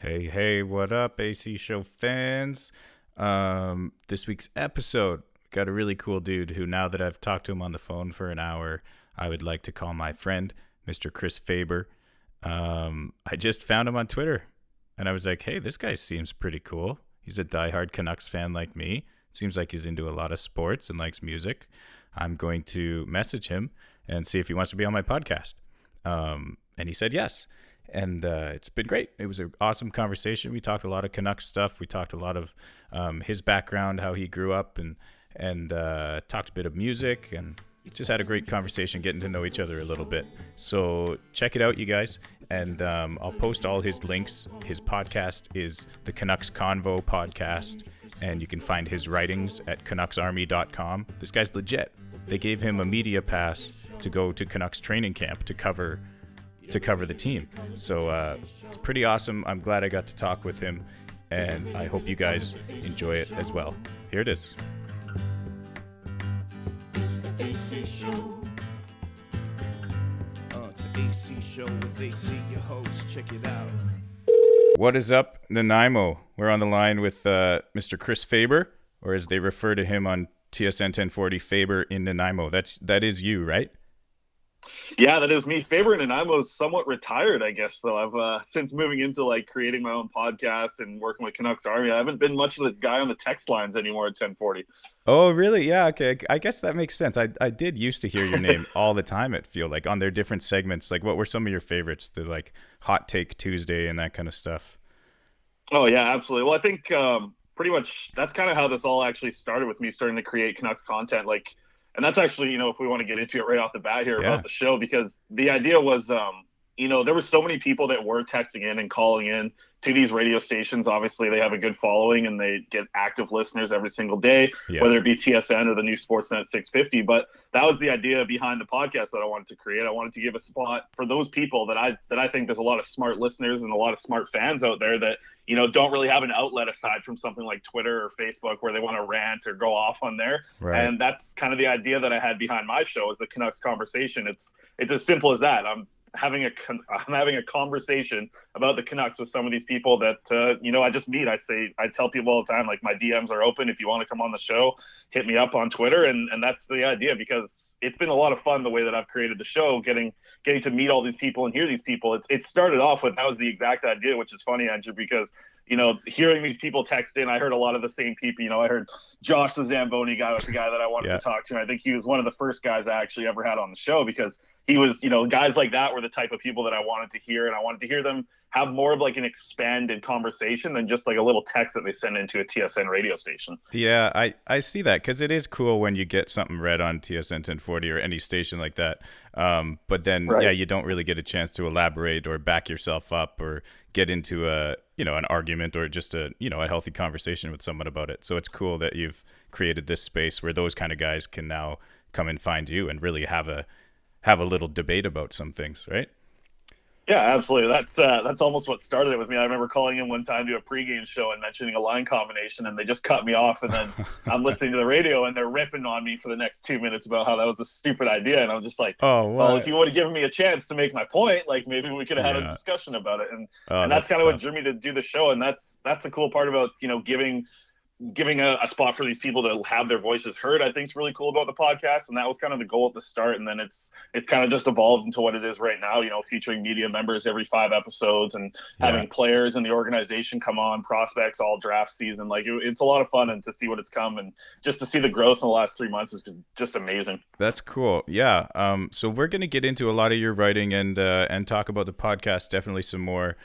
Hey, what up, AC Show fans? This week's episode got a really cool dude who, now that I've talked to him on the phone for an hour, I would like to call my friend, Mr. Chris FABER. I just found him on Twitter, and I was like, hey, this guy seems pretty cool. He's a diehard Canucks fan like me. Seems like he's into a lot of sports and likes music. I'm going to message him and see if he wants to be on my podcast. And he said yes. And it's been great. It was an awesome conversation. We talked a lot of Canucks stuff. We talked a lot of his background, how he grew up, and talked a bit of music, and just had a great conversation, getting to know each other a little bit. So check it out, you guys. And I'll post all his links. His podcast is the Canucks Convo podcast, and you can find his writings at canucksarmy.com. This guy's legit. They gave him a media pass to go to Canucks training camp to cover the team. So it's pretty awesome. I'm glad I got to talk with him, and I hope you guys enjoy it as well. Here it is. It's the AC Show. It's the AC Show with AC, your host. Check it out. What is up, Nanaimo? We're on the line with Mr. Chris FABER, or as they refer to him on TSN 1040, FABER in Nanaimo. That is you, right? Yeah, that is me. FABER and Nanaimo is somewhat retired, I guess. So I've since moving into creating my own podcast and working with Canucks Army, I haven't been much of the guy on the text lines anymore at 1040. Oh, really? Yeah, okay. I guess that makes sense. I did used to hear your name all the time, it feel like, on their different segments. Like, what were some of your favorites? The Hot Take Tuesday and that kind of stuff. Oh, yeah, absolutely. Well, I think pretty much that's kind of how this all actually started, with me starting to create Canucks content. And that's actually, if we want to get into it right off the bat here about the show, because the idea was, there were so many people that were texting in and calling in to these radio stations. Obviously, they have a good following and they get active listeners every single day, whether it be TSN or the new Sportsnet 650. But that was the idea behind the podcast that I wanted to create. I wanted to give a spot for those people that I think there's a lot of smart listeners and a lot of smart fans out there that, don't really have an outlet aside from something like Twitter or Facebook where they want to rant or go off on there. Right. And that's kind of the idea that I had behind my show, is the Canucks Conversation. It's as simple as that. I'm having a conversation about the Canucks with some of these people that I just meet. I tell people all the time, my DMs are open. If you want to come on the show, hit me up on Twitter. And that's the idea, because it's been a lot of fun the way that I've created the show, getting to meet all these people and hear these people. It started off with, that was the exact idea, which is funny, Andrew, because hearing these people text in, I heard a lot of the same people. I heard Josh the Zamboni guy was the guy that I wanted to talk to. And I think he was one of the first guys I actually ever had on the show, because he was, guys like that were the type of people that I wanted to hear. And I wanted to hear them have more of an expanded conversation than just a little text that they send into a TSN radio station. Yeah, I see that, because it is cool when you get something read on TSN 1040 or any station like that. But then, you don't really get a chance to elaborate or back yourself up or get into an argument or just a healthy conversation with someone about it. So it's cool that you've created this space where those kind of guys can now come and find you and really have a little debate about some things, right? Yeah, absolutely. That's almost what started it with me. I remember calling in one time to a pregame show and mentioning a line combination, and they just cut me off. And then I'm listening to the radio, and they're ripping on me for the next 2 minutes about how that was a stupid idea. And I'm just like, well, if you would have given me a chance to make my point, maybe we could have had a discussion about it. And that's kind of what drew me to do the show. And that's the cool part about giving a spot for these people to have their voices heard, I think is really cool about the podcast. And that was kind of the goal at the start. And then it's kind of just evolved into what it is right now, featuring media members every 5 episodes and having players in the organization come on, prospects all draft season. It's a lot of fun, and to see what it's come, and just to see the growth in the last 3 months is just amazing. That's cool. Yeah. So we're going to get into a lot of your writing and talk about the podcast, definitely some more.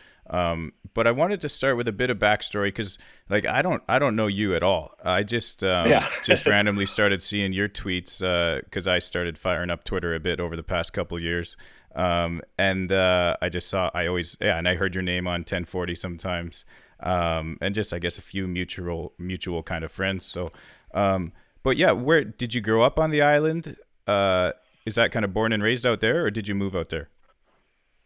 But I wanted to start with a bit of backstory, because I don't know you at all. I just just randomly started seeing your tweets because I started firing up Twitter a bit over the past couple of years. And I just saw, and I heard your name on 1040 sometimes. And just, I guess, a few mutual kind of friends. So, but yeah, where did you grow up on the island? Is that kind of born and raised out there, or did you move out there?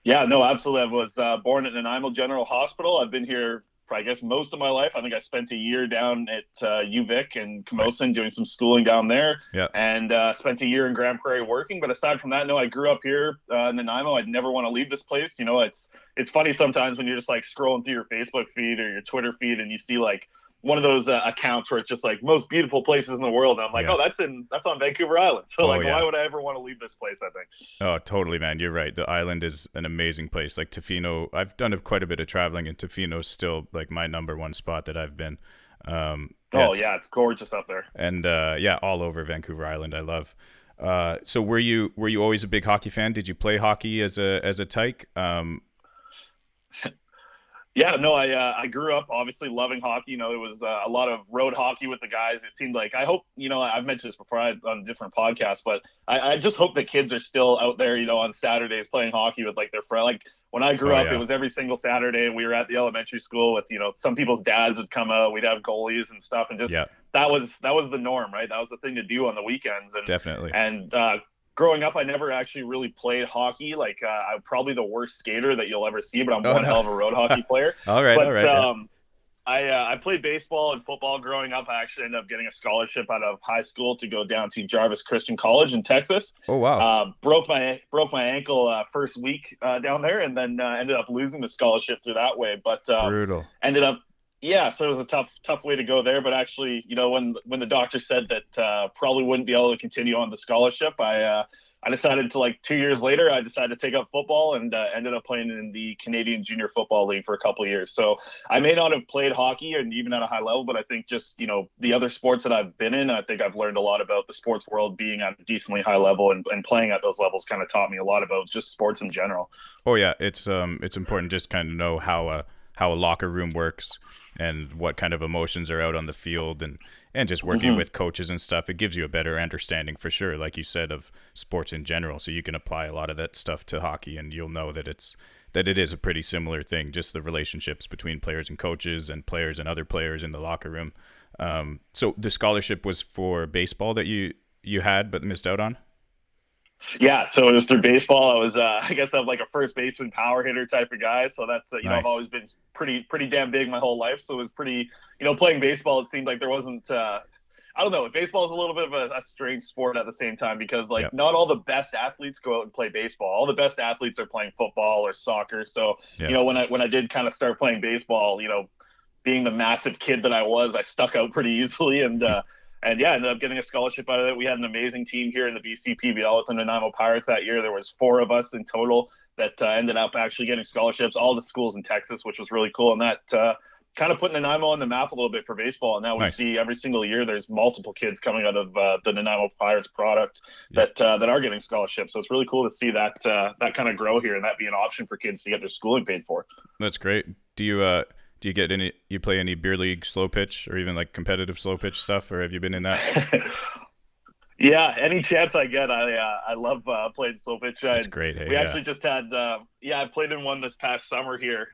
Yeah, no, absolutely. I was born at Nanaimo General Hospital. I've been here I guess most of my life. I think I spent a year down at UVic and Camosun doing some schooling down there, Yeah. and spent a year in Grand Prairie working. But aside from that, no, I grew up here in Nanaimo. I'd never want to leave this place. You know, it's funny sometimes when you're just like scrolling through your Facebook feed or your Twitter feed and you see like one of those accounts where it's just like most beautiful places in the world. And I'm like, oh, that's on Vancouver Island. So like, why would I ever want to leave this place? I think. Oh, totally, man. You're right. The island is an amazing place. Like Tofino, I've done quite a bit of traveling, and Tofino's still like my number one spot that I've been. It's gorgeous up there. And all over Vancouver Island, I love. So were you always a big hockey fan? Did you play hockey as a tyke? Yeah, no, I grew up obviously loving hockey. You know, it was a lot of road hockey with the guys. It seemed like, I hope, you know, I've mentioned this before on different podcasts, but I just hope that kids are still out there, you know, on Saturdays playing hockey with like their friend. Like when I grew up, it was every single Saturday. We were at the elementary school with, you know, some people's dads would come out. We'd have goalies and stuff, and just that was the norm, right? That was the thing to do on the weekends. And definitely. And growing up, I never actually really played hockey. Like I'm probably the worst skater that you'll ever see, but I'm one hell of a road hockey player. All right. I played baseball and football growing up. I actually ended up getting a scholarship out of high school to go down to Jarvis Christian College in Texas. Oh wow! Broke my ankle first week down there, and then ended up losing the scholarship through that way. But brutal. Ended up. Yeah, so it was a tough way to go there. But actually, you know, when the doctor said that probably wouldn't be able to continue on the scholarship, I decided to, like 2 years later, I decided to take up football and ended up playing in the Canadian Junior Football League for a couple of years. So I may not have played hockey and even at a high level, but I think just, you know, the other sports that I've been in, I think I've learned a lot about the sports world being at a decently high level, and playing at those levels kind of taught me a lot about just sports in general. Oh yeah, it's important just kind of know how a locker room works and what kind of emotions are out on the field, and just working with coaches and stuff. It gives you a better understanding for sure, like you said, of sports in general. So you can apply a lot of that stuff to hockey, and you'll know that it is a pretty similar thing, just the relationships between players and coaches and players and other players in the locker room. So the scholarship was for baseball that you had but missed out on? Yeah, so it was through baseball. I was, I guess I'm like a first baseman power hitter type of guy. So that's, you know, I've always been pretty damn big my whole life. So it was pretty, you know, playing baseball, it seemed like there wasn't, I don't know, baseball is a little bit of a strange sport at the same time, because like not all the best athletes go out and play baseball. All the best athletes are playing football or soccer. So, you know, when I did kind of start playing baseball, you know, being the massive kid that I was, I stuck out pretty easily, and ended up getting a scholarship out of it. We had an amazing team here in the BC PBL with the Nanaimo Pirates that year. There was 4 of us in total that ended up actually getting scholarships, all the schools in Texas, which was really cool. And that kind of put Nanaimo on the map a little bit for baseball. And now we see every single year there's multiple kids coming out of the Nanaimo Pirates product that are getting scholarships. So it's really cool to see that kind of grow here, and that be an option for kids to get their schooling paid for. That's great. Do you play any beer league slow pitch or even like competitive slow pitch stuff, or have you been in that? Yeah, any chance I get, I love playing slow pitch. That's great. Hey, we actually just had, I played in one this past summer here.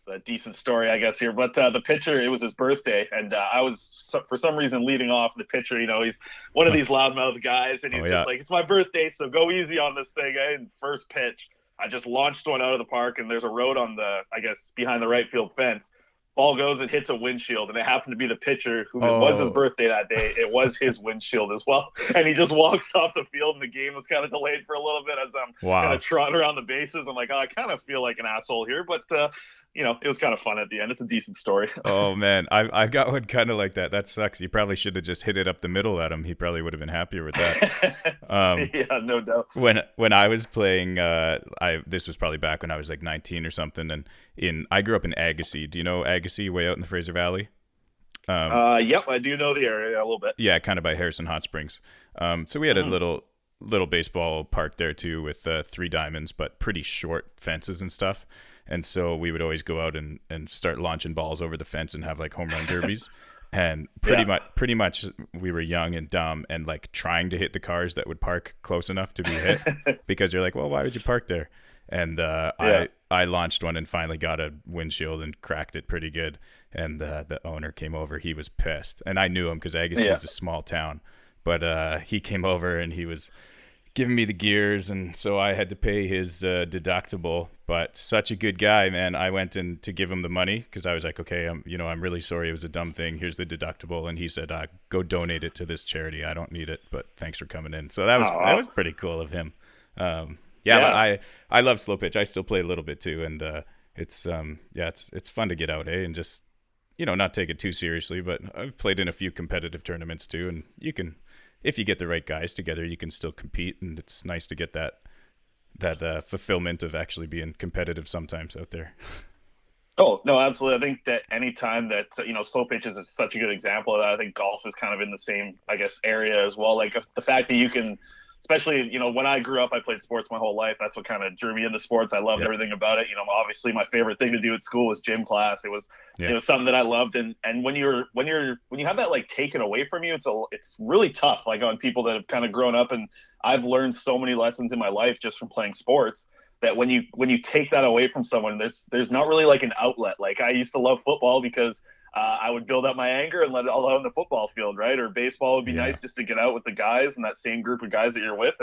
A decent story, I guess, here. But the pitcher, it was his birthday, and I was, for some reason, leading off. The pitcher, you know, he's one of these loudmouth guys, and he's just like, it's my birthday, so go easy on this thing. And first pitch, I just launched one out of the park, and there's a road on behind the right field fence. Ball goes and hits a windshield, and it happened to be the pitcher who it was his birthday that day. It was his windshield as well. And he just walks off the field, and the game was kind of delayed for a little bit as I'm kind of trotting around the bases. I'm like, I kind of feel like an asshole here, but you know, it was kind of fun at the end. It's a decent story. Oh man, I got one kind of like that. That sucks. You probably should have just hit it up the middle at him. He probably would have been happier with that. Yeah, no doubt. When I was playing, this was probably back when I was like 19 or something, and I grew up in Agassiz. Do you know Agassiz, way out in the Fraser Valley? Yep, I do know the area a little bit. Yeah, kind of by Harrison Hot Springs. So we had a little baseball park there too, with 3 diamonds, but pretty short fences and stuff. And so we would always go out and start launching balls over the fence and have like home run derbies. And pretty much we were young and dumb and like trying to hit the cars that would park close enough to be hit, because you're like, well, why would you park there? And I launched one and finally got a windshield and cracked it pretty good. And the owner came over. He was pissed. And I knew him because Agassiz is a small town. But he came over and he was giving me the gears, and so I had to pay his deductible. But such a good guy, man. I went in to give him the money because I was like, okay, I'm really sorry. It was a dumb thing. Here's the deductible, and he said, go donate it to this charity. I don't need it, but thanks for coming in. So that was pretty cool of him. But I love slow pitch. I still play a little bit too, and it's fun to get out, and just not take it too seriously. But I've played in a few competitive tournaments too, and you can, if you get the right guys together, you can still compete, and it's nice to get that fulfillment of actually being competitive sometimes out there. Oh, no, absolutely. I think that any time that, slow pitches is such a good example of that. I think golf is kind of in the same, I guess, area as well. Like the fact that you can, especially, when I grew up, I played sports my whole life. That's what kind of drew me into sports. I loved everything about it. Obviously my favorite thing to do at school was gym class. It was something that I loved. And when you have that like taken away from you, it's really tough, like on people that have kind of grown up. And I've learned so many lessons in my life just from playing sports, that when you take that away from someone, there's not really like an outlet. Like I used to love football because I would build up my anger and let it all out on the football field, right? Or baseball would be nice just to get out with the guys and that same group of guys that you're with.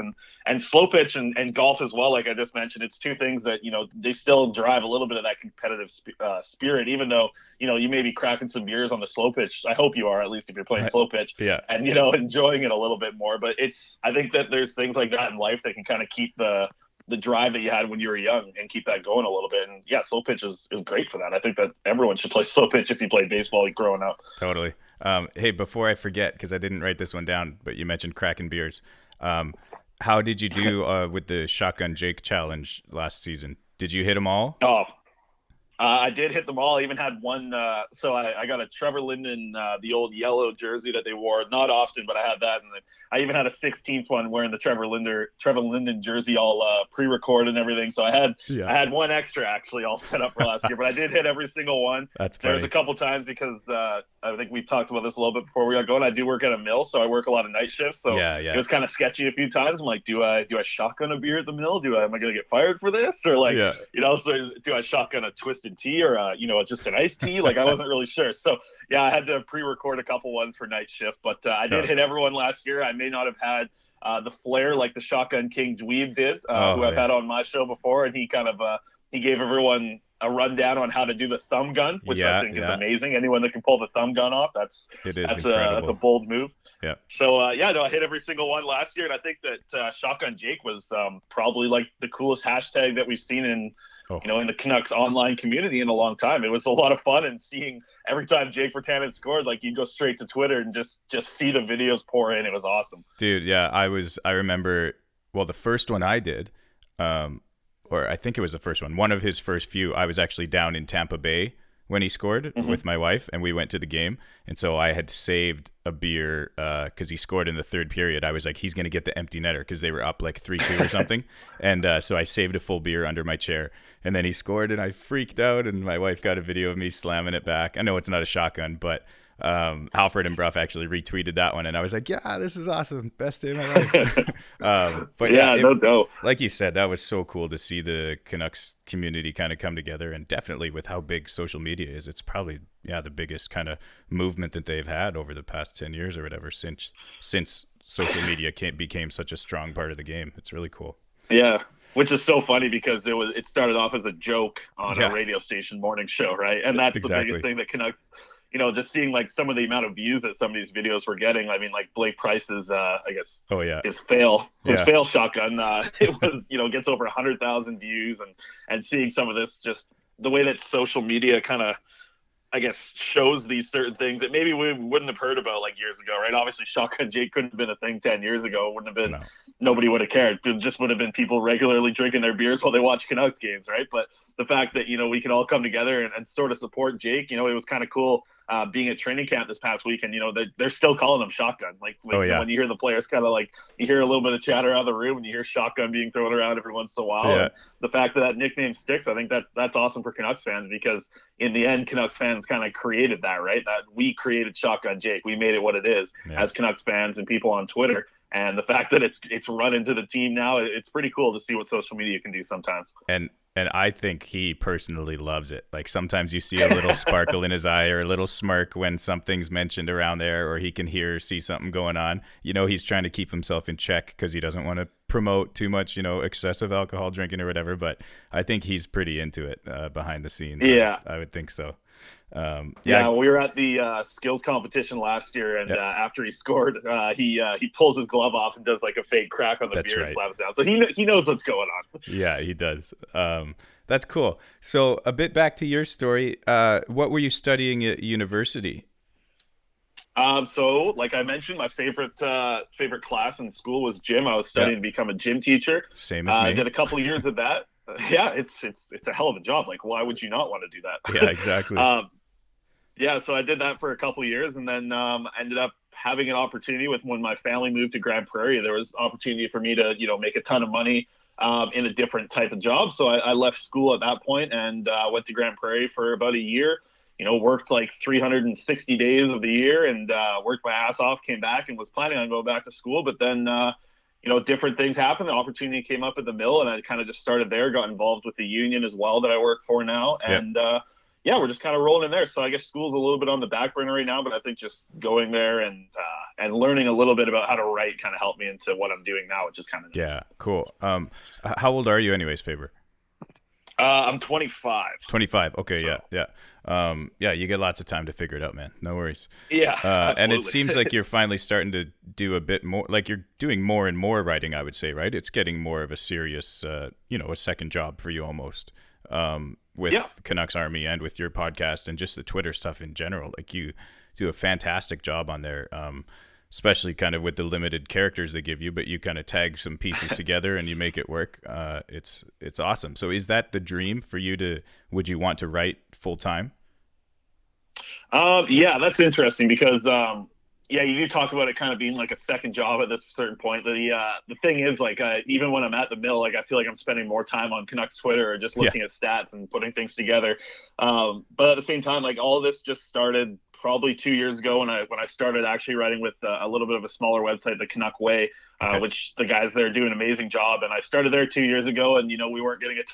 And slow pitch and golf as well, like I just mentioned, it's two things that, they still drive a little bit of that competitive spirit, even though, you may be cracking some beers on the slow pitch. I hope you are, at least if you're playing slow pitch, and, enjoying it a little bit more. But I think that there's things like that in life that can kind of keep the drive that you had when you were young and keep that going a little bit. And slow pitch is great for that. I think that everyone should play slow pitch if you played baseball growing up. Totally. Hey, before I forget, because I didn't write this one down, but you mentioned cracking beers. How did you do with the Shotgun Jake challenge last season? Did you hit them all? Oh, I did hit them all. I even had one. So I got a Trevor Linden, the old yellow jersey that they wore, not often, but I had that. And I even had a 16th one wearing the Trevor Linden jersey, all pre-recorded and everything. So I had one extra actually all set up for last year, but I did hit every single one. That's funny. There's a couple times because I think we've talked about this a little bit before we got going. I do work at a mill, so I work a lot of night shifts. So it was kind of sketchy a few times. I'm like, do I shotgun a beer at the mill? Am I going to get fired for this? Or like, so do I shotgun a twisted tea or just an iced tea? Like I wasn't really sure. So I had to pre-record a couple ones for night shift, but I did hit everyone last year. I may not have had the flair like the Shotgun King Dweeb did, who I've had on my show before, and he kind of he gave everyone a rundown on how to do the thumb gun, which I think is amazing. Anyone that can pull the thumb gun off, that's a bold move. Yeah. So I hit every single one last year, and I think that Shotgun Jake was probably like the coolest hashtag that we've seen in the Canucks online community in a long time. It was a lot of fun, and seeing every time Jake Virtanen scored, like you'd go straight to Twitter and just see the videos pour in. It was awesome. Dude, yeah, I remember, the first one I did, or I think it was the first one of his first few, I was actually down in Tampa Bay when he scored with my wife, and we went to the game. And so I had saved a beer because he scored in the third period. I was like, he's going to get the empty netter because they were up like 3-2 or something. And so I saved a full beer under my chair. And then he scored, and I freaked out, and my wife got a video of me slamming it back. I know it's not a shotgun, but Alfred and Bruff actually retweeted that one, and I was like, yeah, this is awesome, best day of my life. But no doubt, like you said, that was so cool to see the Canucks community kind of come together, and definitely with how big social media is, it's probably the biggest kind of movement that they've had over the past 10 years or whatever, since social media became such a strong part of the game. It's really cool. Yeah, which is so funny because it started off as a joke on a radio station morning show, right? And that's the biggest thing that Canucks, just seeing like some of the amount of views that some of these videos were getting. I mean, like Blake Price's, his fail shotgun, it was, gets over 100,000 views, and seeing some of this, just the way that social media kind of, I guess, shows these certain things that maybe we wouldn't have heard about like years ago, right? Obviously, Shotgun Jake couldn't have been a thing 10 years ago. It wouldn't have been, nobody would have cared. It just would have been people regularly drinking their beers while they watch Canucks games, right? But the fact that, we can all come together and sort of support Jake, it was kind of cool being at training camp this past weekend. They're still calling him Shotgun. Like when you hear the players kind of like, you hear a little bit of chatter out of the room and you hear Shotgun being thrown around every once in a while. Yeah. And the fact that nickname sticks, I think that's awesome for Canucks fans, because in the end, Canucks fans kind of created that, right? That we created Shotgun Jake. We made it what it is as Canucks fans and people on Twitter. And the fact that it's run into the team now, it's pretty cool to see what social media can do sometimes. And And I think he personally loves it. Like sometimes you see a little sparkle in his eye or a little smirk when something's mentioned around there, or he can hear or see something going on. He's trying to keep himself in check because he doesn't want to promote too much, excessive alcohol drinking or whatever. But I think he's pretty into it behind the scenes. Yeah. I would think so. We were at the skills competition last year, and after he scored, he pulls his glove off and does like a fake crack on the beer and slams down. So he knows what's going on. Yeah, he does. That's cool. So a bit back to your story. What were you studying at university? So like I mentioned, my favorite class in school was gym. I was studying to become a gym teacher. Same as me. I did a couple of years of that. Yeah, it's a hell of a job. Like, why would you not want to do that? Yeah, exactly. So I did that for a couple of years, and then ended up having an opportunity when my family moved to Grand Prairie. There was opportunity for me to make a ton of money in a different type of job. So I left school at that point and went to Grand Prairie for about a year. Worked like 360 days of the year and worked my ass off. Came back and was planning on going back to school, but then different things happened. The opportunity came up at the mill, and I kind of just started there. Got involved with the union as well that I work for now, and we're just kind of rolling in there. So I guess school's a little bit on the back burner right now, but I think just going there and learning a little bit about how to write kind of helped me into what I'm doing now, which is kind of nice. Yeah, cool. How old are you anyways, Faber? I'm 25. 25. Okay, so. Yeah. You get lots of time to figure it out, man. No worries. Yeah, and it seems like you're finally starting to do a bit more, like you're doing more and more writing, I would say, right? It's getting more of a serious, a second job for you almost. With Canucks Army and with your podcast and just the Twitter stuff in general. Like you do a fantastic job on there, especially kind of with the limited characters they give you, but you kind of tag some pieces together and you make it work. It's awesome. So is that the dream for you would you want to write full time? Yeah, that's interesting because, you do talk about it kind of being like a second job at this certain point. The thing is, like, even when I'm at the mill, like I feel like I'm spending more time on Canucks Twitter or just looking at stats and putting things together. But at the same time, like all of this just started probably 2 years ago when I started actually writing with a little bit of a smaller website, the Canuck Way, which the guys there do an amazing job. And I started there 2 years ago, and we weren't getting a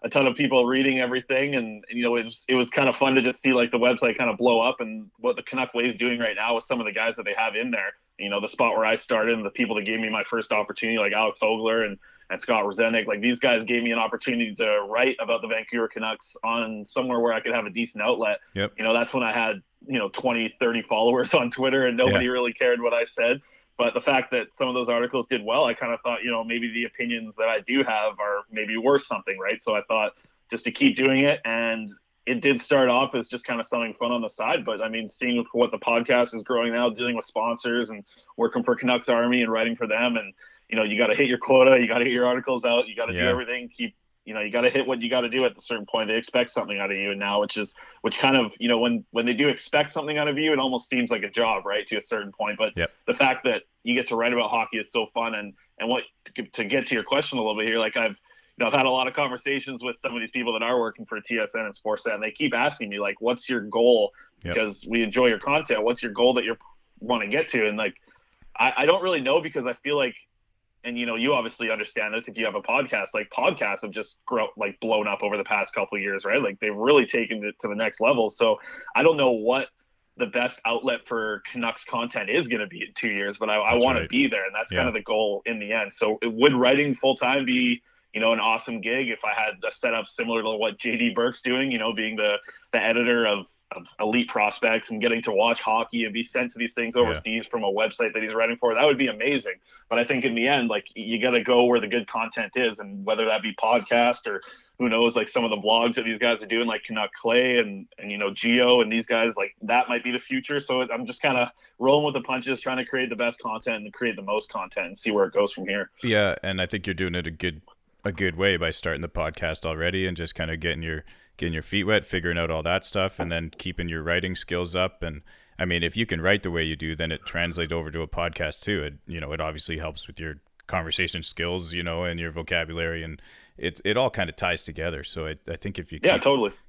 ton of people reading everything, and it was kind of fun to just see like the website kind of blow up, and what the Canuck Way is doing right now with some of the guys that they have in there. The spot where I started and the people that gave me my first opportunity, like Alex Hogler and Scott Rosenik, like these guys gave me an opportunity to write about the Vancouver Canucks on somewhere where I could have a decent outlet. Yep. That's when I had 20, 30 followers on Twitter, and nobody really cared what I said. But the fact that some of those articles did well, I kind of thought, maybe the opinions that I do have are maybe worth something, right? So I thought just to keep doing it. And it did start off as just kind of something fun on the side. But I mean, seeing what the podcast is growing now, dealing with sponsors and working for Canucks Army and writing for them. And, you got to hit your quota. You got to get your articles out. You got to do everything. You got to hit what you got to do at a certain point. They expect something out of you. And now which kind of, when they do expect something out of you, it almost seems like a job, right? To a certain point. But the fact that you get to write about hockey is so fun. And to get to your question a little bit here, like I've had a lot of conversations with some of these people that are working for TSN and Sportsnet, and they keep asking me like, what's your goal? Because we enjoy your content. What's your goal that you want to get to? And like, I don't really know, because I feel like, and you obviously understand this if you have a podcast, like podcasts have just blown up over the past couple of years, right? Like they've really taken it to the next level. So I don't know what the best outlet for Canucks content is going to be in 2 years, but I want to be there. And that's kind of the goal in the end. So would writing full time be, an awesome gig if I had a setup similar to what JD Burke's doing, being the editor of elite prospects and getting to watch hockey and be sent to these things overseas from a website that he's writing for? That would be amazing. But I think in the end, like, you got to go where the good content is, and whether that be podcast or who knows, like some of the blogs that these guys are doing, like Canuck Clay and Geo and these guys, like that might be the future. So I'm just kind of rolling with the punches, trying to create the best content and create the most content and see where it goes from here. Yeah, and I think you're doing it a good way by starting the podcast already and just kind of getting your feet wet, figuring out all that stuff, and then keeping your writing skills up. And I mean, if you can write the way you do, then it translates over to a podcast too. It obviously helps with your conversation skills, and your vocabulary, and it all kind of ties together. So I think if you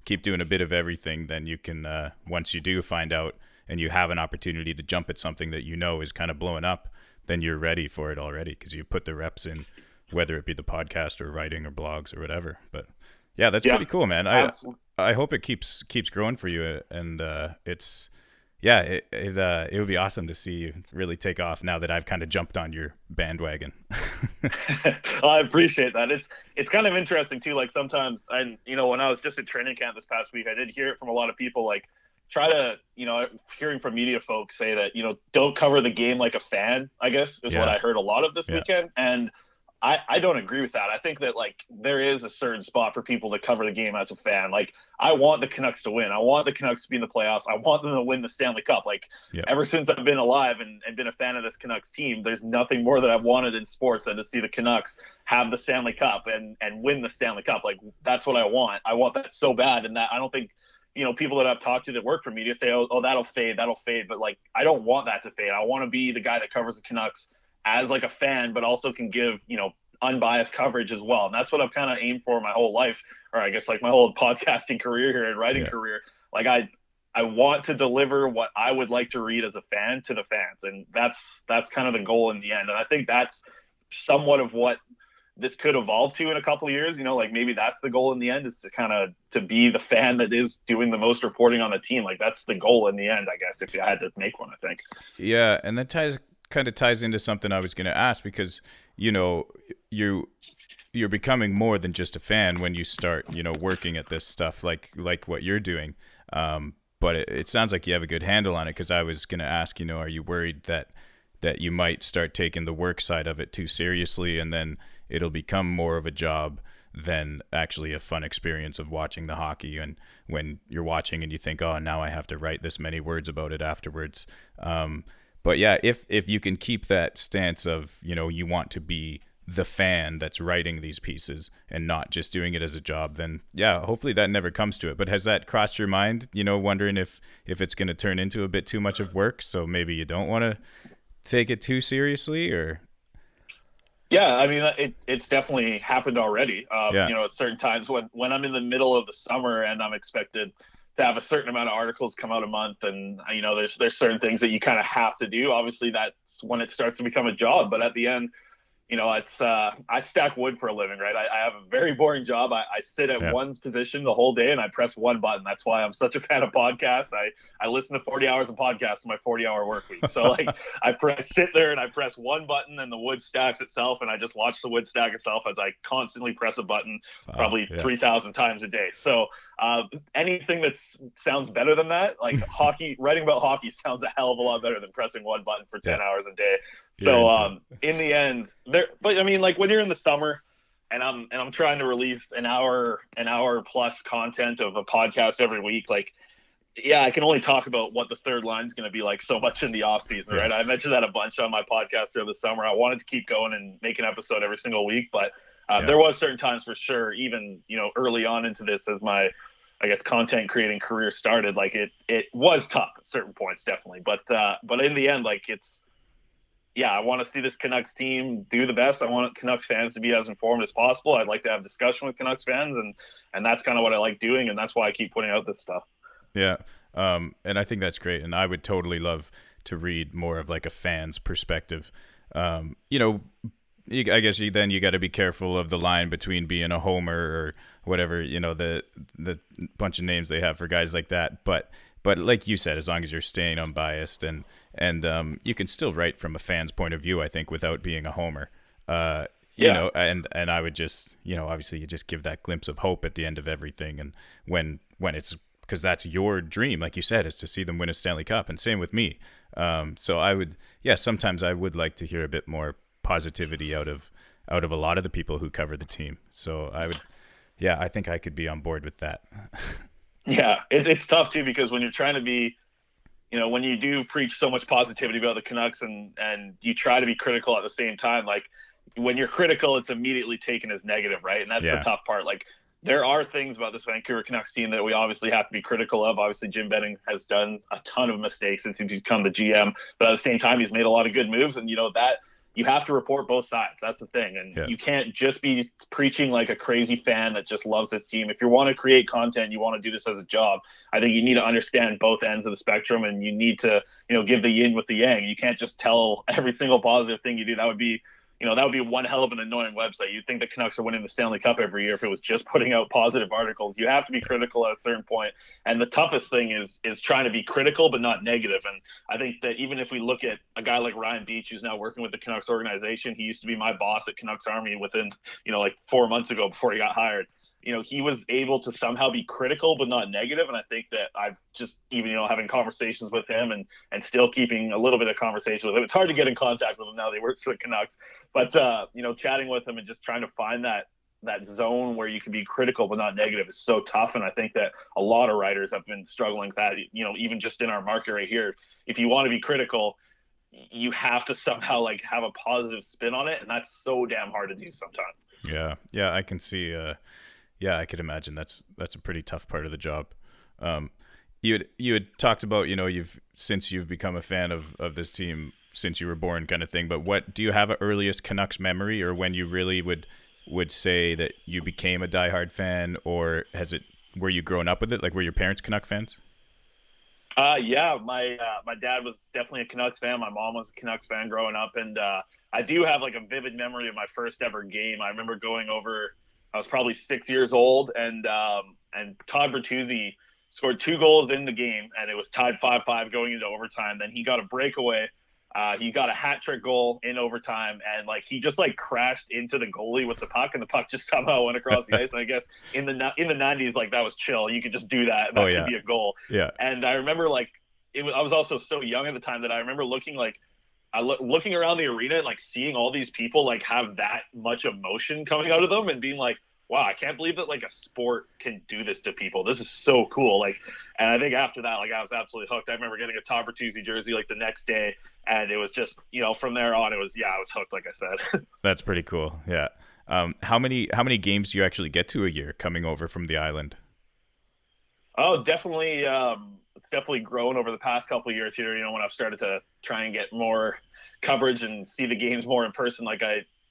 keep doing a bit of everything, then you can, once you do find out and you have an opportunity to jump at something that is kind of blowing up, then you're ready for it already because you put the reps in whether it be the podcast or writing or blogs or whatever. But yeah, that's Yeah, pretty cool, man. I hope it keeps growing for you, and it's yeah, it would be awesome to see you really take off now that I've kind of jumped on your bandwagon. I appreciate that. It's kind of interesting too. Like sometimes, and when I was just at training camp this past week, I did hear it from a lot of people. Like, try to, hearing from media folks say that don't cover the game like a fan, I guess is what I heard a lot of this weekend, and I don't agree with that. I think that like there is a certain spot for people to cover the game as a fan. Like, I want the Canucks to win. I want the Canucks to be in the playoffs. I want them to win the Stanley Cup. Like, ever since I've been alive and been a fan of this Canucks team, there's nothing more that I've wanted in sports than to see the Canucks have the Stanley Cup and win the Stanley Cup. Like, that's what I want. I want that so bad. And that I don't think, people that I've talked to that work for media say, oh, that'll fade. But like, I don't want that to fade. I want to be the guy that covers the Canucks as like a fan, but also can give, unbiased coverage as well. And that's what I've kind of aimed for my whole life, or I guess like my whole podcasting career here and writing career. Like, I want to deliver what I would like to read as a fan to the fans. And that's kind of the goal in the end. And I think that's somewhat of what this could evolve to in a couple of years. Like maybe that's the goal in the end, is to be the fan that is doing the most reporting on the team. Like, that's the goal in the end, I guess, if you had to make one, I think. Yeah. And that kind of ties into something I was going to ask, because, you're becoming more than just a fan when you start, working at this stuff like what you're doing. But it sounds like you have a good handle on it, because I was going to ask, are you worried that you might start taking the work side of it too seriously, and then it'll become more of a job than actually a fun experience of watching the hockey, and when you're watching and you think, oh, now I have to write this many words about it afterwards. But yeah, if you can keep that stance of, you want to be the fan that's writing these pieces and not just doing it as a job, then yeah, hopefully that never comes to it. But has that crossed your mind, wondering if it's going to turn into a bit too much of work, so maybe you don't want to take it too seriously? Or yeah, I mean, it's definitely happened already. At certain times when I'm in the middle of the summer and I'm expected to have a certain amount of articles come out a month, and there's certain things that you kind of have to do. Obviously, that's when it starts to become a job. But at the end, it's I stack wood for a living, right? I have a very boring job. I sit at one position the whole day and I press one button. That's why I'm such a fan of podcasts. I listen to 40 hours of podcasts in my 40-hour work week. So like I sit there and I press one button and the wood stacks itself, and I just watch the wood stack itself as I constantly press a button, probably 3,000 times a day. So anything that sounds better than that, like hockey, writing about hockey sounds a hell of a lot better than pressing one button for 10 hours a day. So in the end, but I mean, like when you're in the summer and I'm trying to release an hour plus content of a podcast every week, like, yeah, I can only talk about what the third line is going to be like so much in the off season, right? I mentioned that a bunch on my podcast during the summer. I wanted to keep going and make an episode every single week, but there was certain times for sure, even, early on into this, as my, I guess, content creating career started, like it was tough at certain points, definitely. But in the end, like I want to see this Canucks team do the best. I want Canucks fans to be as informed as possible. I'd like to have discussion with Canucks fans, and that's kind of what I like doing, and that's why I keep putting out this stuff. Yeah. And I think that's great. And I would totally love to read more of like a fan's perspective. I guess you got to be careful of the line between being a homer or whatever, the bunch of names they have for guys like that. But like you said, as long as you're staying unbiased and you can still write from a fan's point of view, I think, without being a homer. And I would just, obviously you just give that glimpse of hope at the end of everything. And when it's, because that's your dream, like you said, is to see them win a Stanley Cup, and same with me. So I would, sometimes I would like to hear a bit more positivity out of a lot of the people who cover the team. So I would, I think I could be on board with that. Yeah, it's tough too, because when you're trying to be, when you do preach so much positivity about the Canucks and you try to be critical at the same time, like when you're critical, it's immediately taken as negative, right? And that's the tough part. Like, there are things about this Vancouver Canucks team that we obviously have to be critical of. Obviously, Jim Benning has done a ton of mistakes since he's become the GM, but at the same time, he's made a lot of good moves, and that you have to report both sides. That's the thing, and you can't just be preaching like a crazy fan that just loves this team. If you want to create content, you want to do this as a job, I think you need to understand both ends of the spectrum, and you need to give the yin with the yang. You can't just tell every single positive thing you do. That would be that would be one hell of an annoying website. You'd think the Canucks are winning the Stanley Cup every year if it was just putting out positive articles. You have to be critical at a certain point. And the toughest thing is trying to be critical but not negative. And I think that even if we look at a guy like Ryan Beach, who's now working with the Canucks organization, he used to be my boss at Canucks Army within, like 4 months ago before he got hired. He was able to somehow be critical but not negative. And I think that I've just even, having conversations with him and still keeping a little bit of conversation with him. It's hard to get in contact with him now. They work for the Canucks. But, chatting with him and just trying to find that zone where you can be critical but not negative is so tough. And I think that a lot of writers have been struggling with that, even just in our market right here. If you want to be critical, you have to somehow have a positive spin on it. And that's so damn hard to do sometimes. Yeah, I can see yeah, I could imagine that's a pretty tough part of the job. You had talked about, since you've become a fan of this team since you were born kind of thing, but what do you have an earliest Canucks memory, or when you really would say that you became a diehard fan, or were you growing up with it? Like, were your parents Canuck fans? Yeah, my dad was definitely a Canucks fan. My mom was a Canucks fan growing up, and I do have a vivid memory of my first ever game. I remember going over. I was probably 6 years old, and Todd Bertuzzi scored 2 goals in the game, and it was tied 5-5 going into overtime. Then he got a breakaway. He got a hat trick goal in overtime, and he just crashed into the goalie with the puck, and the puck just somehow went across the ice. And I guess in the 90s, that was chill. You could just do that. That could be a goal. Yeah. And I remember I was also so young at the time that I remember looking looking around the arena and seeing all these people have that much emotion coming out of them and being like, wow, I can't believe that a sport can do this to people. This is so cool. And I think after that, I was absolutely hooked. I remember getting a Todd Bertuzzi jersey the next day, and it was just, from there on, I was hooked, like I said. That's pretty cool. Yeah. How many games do you actually get to a year coming over from the island? Oh, definitely. It's definitely grown over the past couple of years here. When I've started to try and get more coverage and see the games more in person.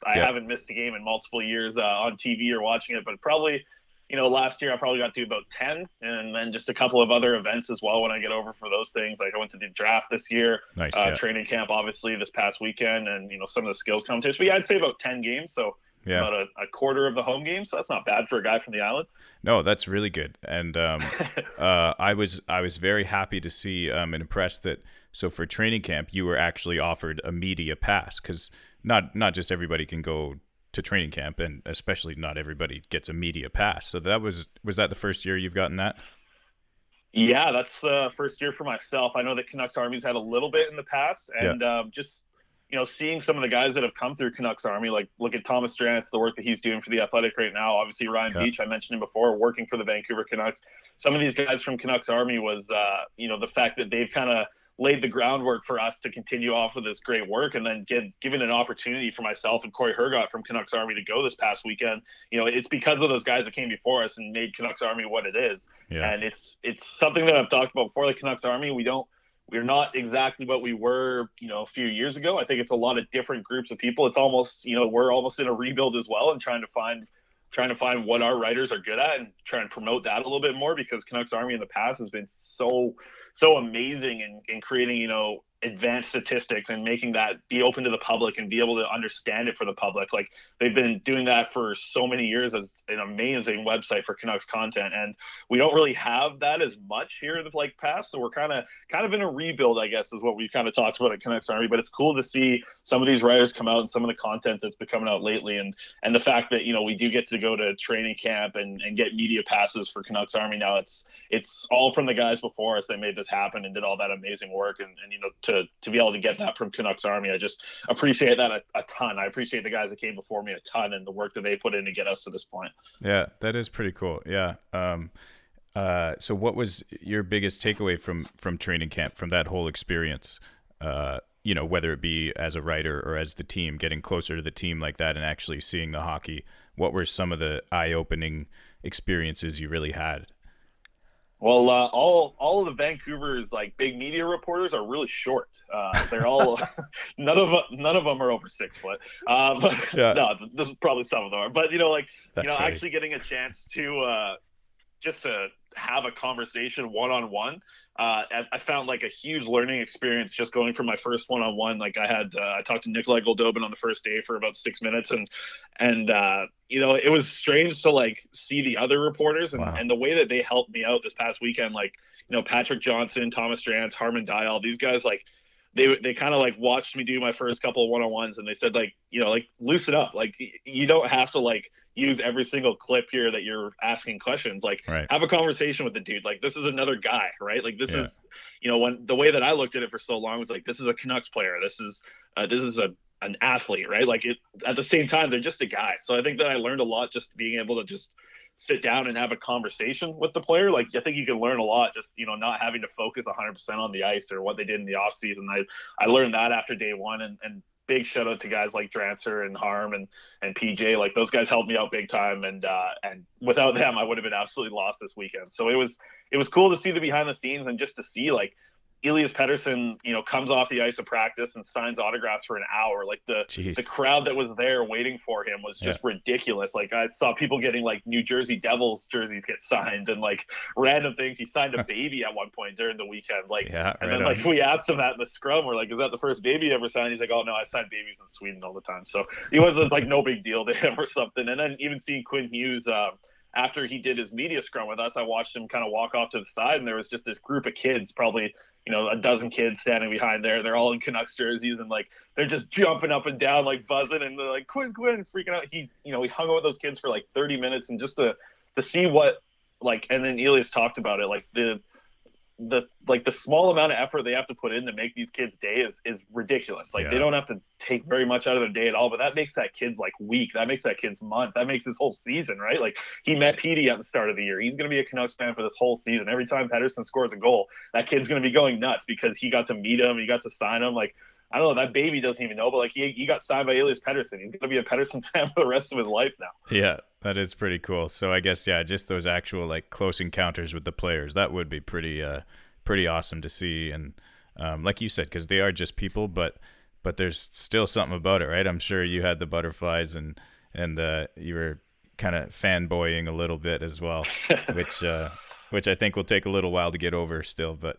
I haven't missed a game in multiple years on TV or watching it, but probably, last year I probably got to about 10, and then just a couple of other events as well when I get over for those things. I went to the draft this year, nice, training camp obviously this past weekend, and some of the skills competitions. But yeah, I'd say about 10 games, so about a quarter of the home games. So that's not bad for a guy from the island. No, that's really good. And I was very happy to see and impressed that. So for training camp, you were actually offered a media pass, because not just everybody can go to training camp, and especially not everybody gets a media pass. So that was that the first year you've gotten that? Yeah, that's the first year for myself. I know that Canucks Army's had a little bit in the past, and just seeing some of the guys that have come through Canucks Army, look at Thomas Drance, the work that he's doing for the Athletic right now. Obviously, Ryan Beach, I mentioned him before, working for the Vancouver Canucks. Some of these guys from Canucks Army was, the fact that they've kind of laid the groundwork for us to continue off of this great work, and then given an opportunity for myself and Corey Hergott from Canucks Army to go this past weekend. It's because of those guys that came before us and made Canucks Army what it is. Yeah. And it's something that I've talked about before. The Canucks Army, we're not exactly what we were, a few years ago. I think it's a lot of different groups of people. It's almost, we're almost in a rebuild as well, and trying to find what our writers are good at and try and promote that a little bit more, because Canucks Army in the past has been so amazing in creating, advanced statistics and making that be open to the public and be able to understand it for the public. They've been doing that for so many years as an amazing website for Canucks content, and we don't really have that as much here in the past. So we're kind of in a rebuild, I guess, is what we kind of talked about at Canucks Army. But it's cool to see some of these writers come out and some of the content that's been coming out lately, and the fact that we do get to go to training camp and get media passes for Canucks Army now. It's all from the guys before us that made this happen and did all that amazing work, and to be able to get that from Canucks Army, I just appreciate that a ton. I appreciate the guys that came before me a ton, and the work that they put in to get us to this point. Yeah, that is pretty cool. Yeah. So what was your biggest takeaway from training camp, from that whole experience? Whether it be as a writer or as the team, getting closer to the team like that and actually seeing the hockey. What were some of the eye-opening experiences you really had? Well, all of the Vancouver's big media reporters are really short. They're all none of them are over 6 foot. But yeah. No, this is probably some of them are. But That's funny. actually getting a chance to just to have a conversation one-on-one. I found like a huge learning experience just going from my first one-on-one. Like I talked to Nikolai Goldobin on the first day for about 6 minutes, and it was strange to like see the other reporters and the way that they helped me out this past weekend. Like, Patrick Johnson, Thomas Drance, Harman Dial, these guys, like they kind of like watched me do my first couple of one-on-ones, and they said like, like loosen up. Like you don't have to like use every single clip here that you're asking questions. Like have a conversation with the dude. Like this is another guy, right? Like this is, when the way that I looked at it for so long was like, this is a Canucks player. This is an athlete, right? Like at the same time, they're just a guy. So I think that I learned a lot just being able to just sit down and have a conversation with the player. Like I think you can learn a lot just, not having to focus 100% on the ice or what they did in the off season. I learned that after day one, and big shout out to guys like Drancer and Harm and PJ. Like those guys helped me out big time. And without them, I would have been absolutely lost this weekend. So it was cool to see the behind the scenes and just to see like Elias Pettersson, comes off the ice of practice and signs autographs for an hour. Like the crowd that was there waiting for him was just ridiculous. Like I saw people getting like New Jersey Devils jerseys get signed and like random things. He signed a baby at one point during the weekend. Like, and then like we asked him that in the scrum. We're like, is that the first baby you ever signed? He's like, oh no, I signed babies in Sweden all the time. So it was like no big deal to him or something. And then even seeing Quinn Hughes, after he did his media scrum with us, I watched him kind of walk off to the side, and there was just this group of kids, probably, a dozen kids standing behind there. They're all in Canucks jerseys, and like they're just jumping up and down, like buzzing, and they're like Quinn, freaking out. He hung out with those kids for like 30 minutes, and just to see what, like, and then Elias talked about it, like the small amount of effort they have to put in to make these kids' day is ridiculous. Like they don't have to take very much out of their day at all, but that makes that kid's like week. That makes that kid's month. That makes his whole season, right? Like he met Petey at the start of the year. He's going to be a Canucks fan for this whole season. Every time Pettersson scores a goal, that kid's going to be going nuts because he got to meet him. He got to sign him. Like, I don't know, that baby doesn't even know, but like he got signed by Elias Pettersson. He's going to be a Pettersson fan for the rest of his life now. Yeah, that is pretty cool. So I guess, just those actual like close encounters with the players, that would be pretty awesome to see. And like you said, because they are just people, but there's still something about it, right? I'm sure you had the butterflies and you were kind of fanboying a little bit as well, which I think will take a little while to get over still, but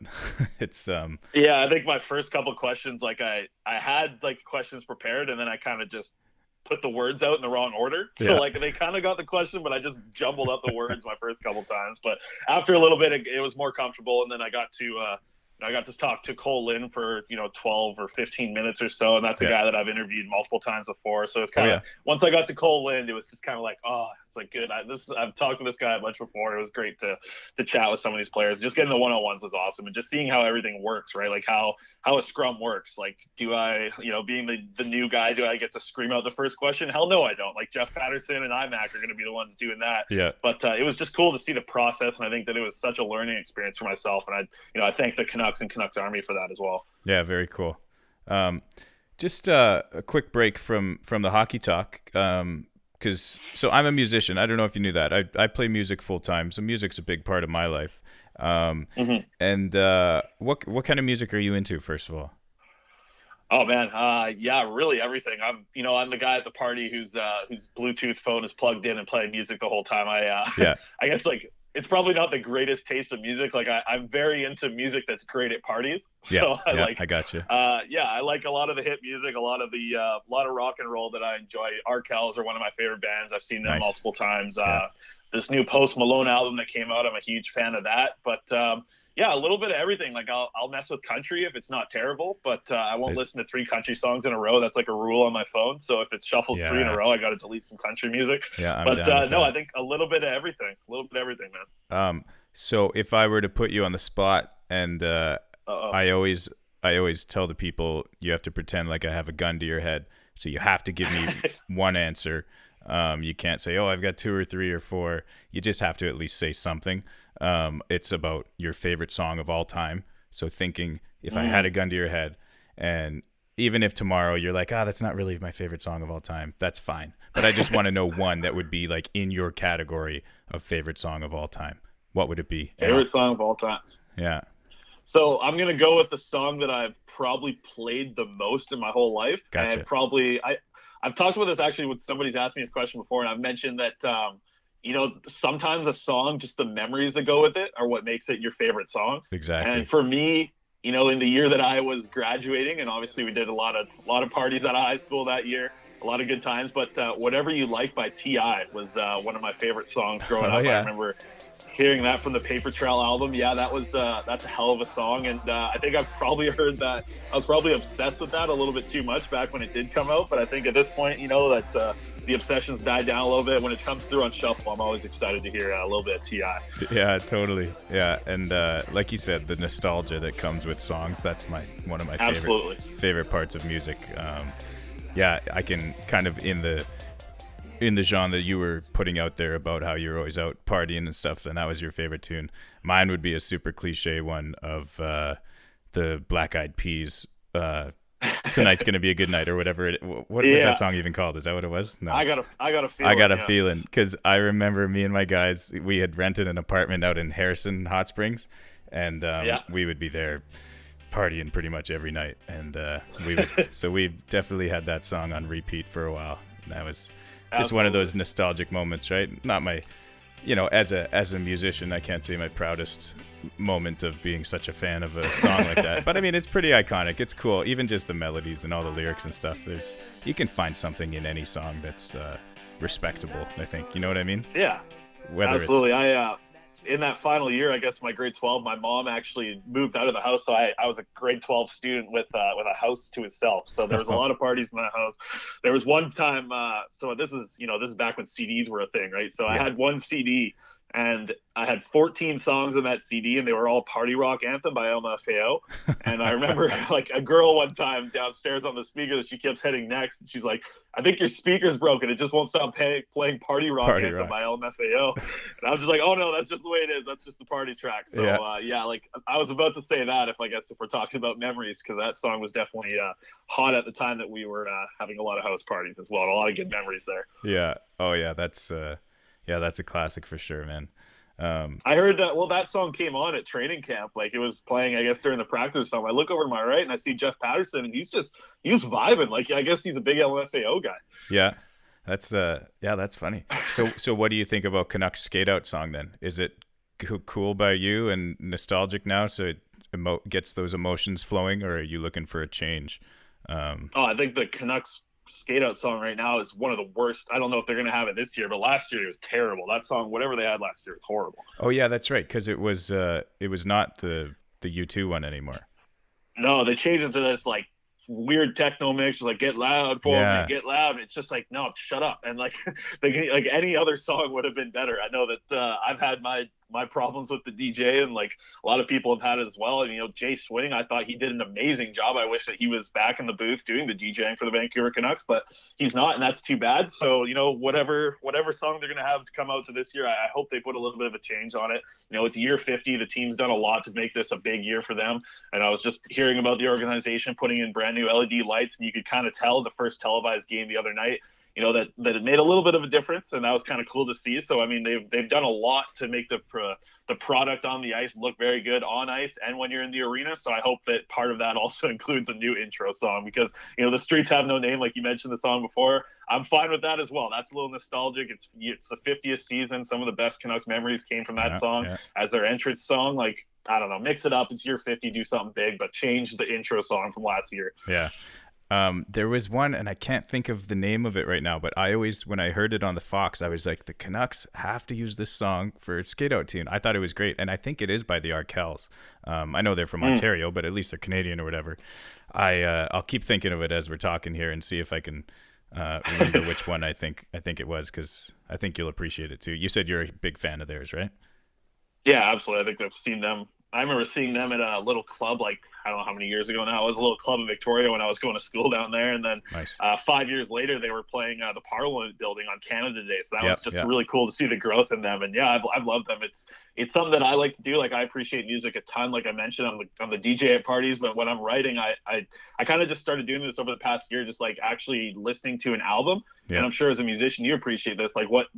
it's I think my first couple questions, like I had like questions prepared, and then I kind of just put the words out in the wrong order. So like they kind of got the question, but I just jumbled up the words my first couple times. But after a little bit, it was more comfortable, and then I got to talk to Cole Lynn for 12 or 15 minutes or so, and that's a guy that I've interviewed multiple times before. So it's kind of once I got to Cole Lynn, it was just kind of like, it's like good. I've talked to this guy a bunch before. It was great to chat with some of these players. Just getting the one-on-ones was awesome, and just seeing how everything works, right? Like how a scrum works. Like, do I, being the new guy, do I get to scream out the first question? Hell no, I don't. Like Jeff Patterson and IMAC are going to be the ones doing that. Yeah. But it was just cool to see the process, and I think that it was such a learning experience for myself. And I thank the Canucks and Canucks Army for that as well. Yeah, very cool. Just a quick break from the hockey talk. So I'm a musician. I don't know if you knew that. I play music full time, so music's a big part of my life. And what kind of music are you into, first of all? Oh man, really everything. I'm the guy at the party whose Bluetooth phone is plugged in and playing music the whole time. I guess like it's probably not the greatest taste of music. Like I'm very into music that's great at parties. So I got you. I like a lot of the hit music, a lot of rock and roll that I enjoy. Arkells are one of my favorite bands. I've seen them multiple times. This new Post Malone album that came out, I'm a huge fan of that. But a little bit of everything. Like I'll mess with country if it's not terrible, but I won't listen to 3 country songs in a row. That's like a rule on my phone. So if it shuffles 3 in a row, I got to delete some country music. I think a little bit of everything. Man. So if I were to put you on the spot, and I always tell the people you have to pretend like I have a gun to your head. So you have to give me one answer. You can't say, I've got 2 or 3 or 4. You just have to at least say something. It's about your favorite song of all time. So thinking if I had a gun to your head, and even if tomorrow you're like, that's not really my favorite song of all time, that's fine. But I just want to know one that would be like in your category of favorite song of all time. What would it be? Favorite song of all time. Yeah. So I'm going to go with the song that I've probably played the most in my whole life. Gotcha. And I've talked about this actually when somebody's asked me this question before, and I've mentioned that, sometimes a song, just the memories that go with it are what makes it your favorite song. Exactly. And for me, in the year that I was graduating, and obviously we did a lot of parties out of high school that year, a lot of good times. But "Whatever You Like" by T.I. was one of my favorite songs growing Oh up. I yeah. remember hearing that from the Paper Trail album. Yeah, that's a hell of a song, and I think I've probably heard that. I was probably obsessed with that a little bit too much back when it did come out. But I think at this point, that the obsession's died down a little bit. When it comes through on shuffle, I'm always excited to hear a little bit of Ti. Yeah, totally. Yeah, and like you said, the nostalgia that comes with songs, that's one of my favorite parts of music. Yeah, I can kind of in the genre you were putting out there about how you're always out partying and stuff, and that was your favorite tune. Mine would be a super cliche one of the Black Eyed Peas. Tonight's gonna be a good night, or whatever. What was that song even called? Is that what it was? No. I got a feeling. I got a feeling, because I remember me and my guys, we had rented an apartment out in Harrison Hot Springs, and we would be there partying pretty much every night, and so we definitely had that song on repeat for a while. And that was just one of those nostalgic moments, right? Not my, as a musician, I can't say my proudest moment of being such a fan of a song like that. But I mean, it's pretty iconic. It's cool. Even just the melodies and all the lyrics and stuff. You can find something in any song that's respectable, I think. You know what I mean? Yeah, absolutely. In that final year, I guess my grade 12, my mom actually moved out of the house. So I was a grade 12 student with a house to itself. So there was a lot of parties in that house. There was one time, so this is back when CDs were a thing, right? So I had one CD, and I had 14 songs in that CD, and they were all Party Rock Anthem by LMFAO. And I remember like a girl one time downstairs on the speaker that she kept hitting next, and she's like, "I think your speaker's broken. It just won't stop playing Party Rock Anthem by LMFAO." And I was just like, "Oh no, that's just the way it is. That's just the party track." So like I was about to say that if we're talking about memories, because that song was definitely hot at the time that we were having a lot of house parties as well. And a lot of good memories there. Yeah. Oh yeah. That's a classic for sure, man. I heard that song came on at training camp. Like, it was playing, I guess, during the practice or something. I look over to my right and I see Jeff Patterson, and he was vibing. Like, I guess he's a big LMFAO guy. Yeah. That's funny. So what do you think about Canucks skate out song then? Is it cool by you and nostalgic now, so it gets those emotions flowing, or are you looking for a change? I think the Canucks skate out song right now is one of the worst. I don't know if they're going to have it this year, but last year it was terrible. That song, whatever they had last year, was horrible. Oh yeah, that's right, because it was not the U2 one anymore. No, they changed it to this like weird techno mix, like "Get Loud" for me, "Get Loud." It's just like, no, shut up. And like like any other song would have been better. I know that I've had my problems with the DJ, and like a lot of people have had it as well. And Jay Swing, I thought he did an amazing job. I wish that he was back in the booth doing the DJing for the Vancouver Canucks, but he's not, and that's too bad. So whatever song they're gonna have to come out to this year, I hope they put a little bit of a change on it. It's year 50. The team's done a lot to make this a big year for them, and I was just hearing about the organization putting in brand new LED lights, and you could kind of tell the first televised game the other night, that it made a little bit of a difference, and that was kind of cool to see. So I mean, they've done a lot to make the product on the ice look very good on ice and when you're in the arena. So I hope that part of that also includes a new intro song, because the streets have no name, like you mentioned the song before. I'm fine with that as well. That's a little nostalgic. It's the 50th season. Some of the best Canucks memories came from that song as their entrance song. Like, I don't know, mix it up. It's year 50, do something big, but change the intro song from last year. Yeah. There was one, and I can't think of the name of it right now, but when I heard it on the Fox, I was like, the Canucks have to use this song for its skate out tune. I thought it was great, and I think it is by the Arkells. I know they're from Ontario, but at least they're Canadian or whatever. I'll keep thinking of it as we're talking here and see if I can remember which one I think it was, because I think you'll appreciate it too. You said you're a big fan of theirs, right? Yeah, absolutely. I think I've seen them. I remember seeing them at a little club, like, I don't know how many years ago now. It was a little club in Victoria when I was going to school down there. And then 5 years later, they were playing the Parliament building on Canada Day. So that was just really cool to see the growth in them. And yeah, I've loved them. It's something that I like to do. Like, I appreciate music a ton. Like I mentioned, I'm the DJ at parties, but when I'm writing, I kind of just started doing this over the past year, just like actually listening to an album. Yeah. And I'm sure as a musician, you appreciate this. Like what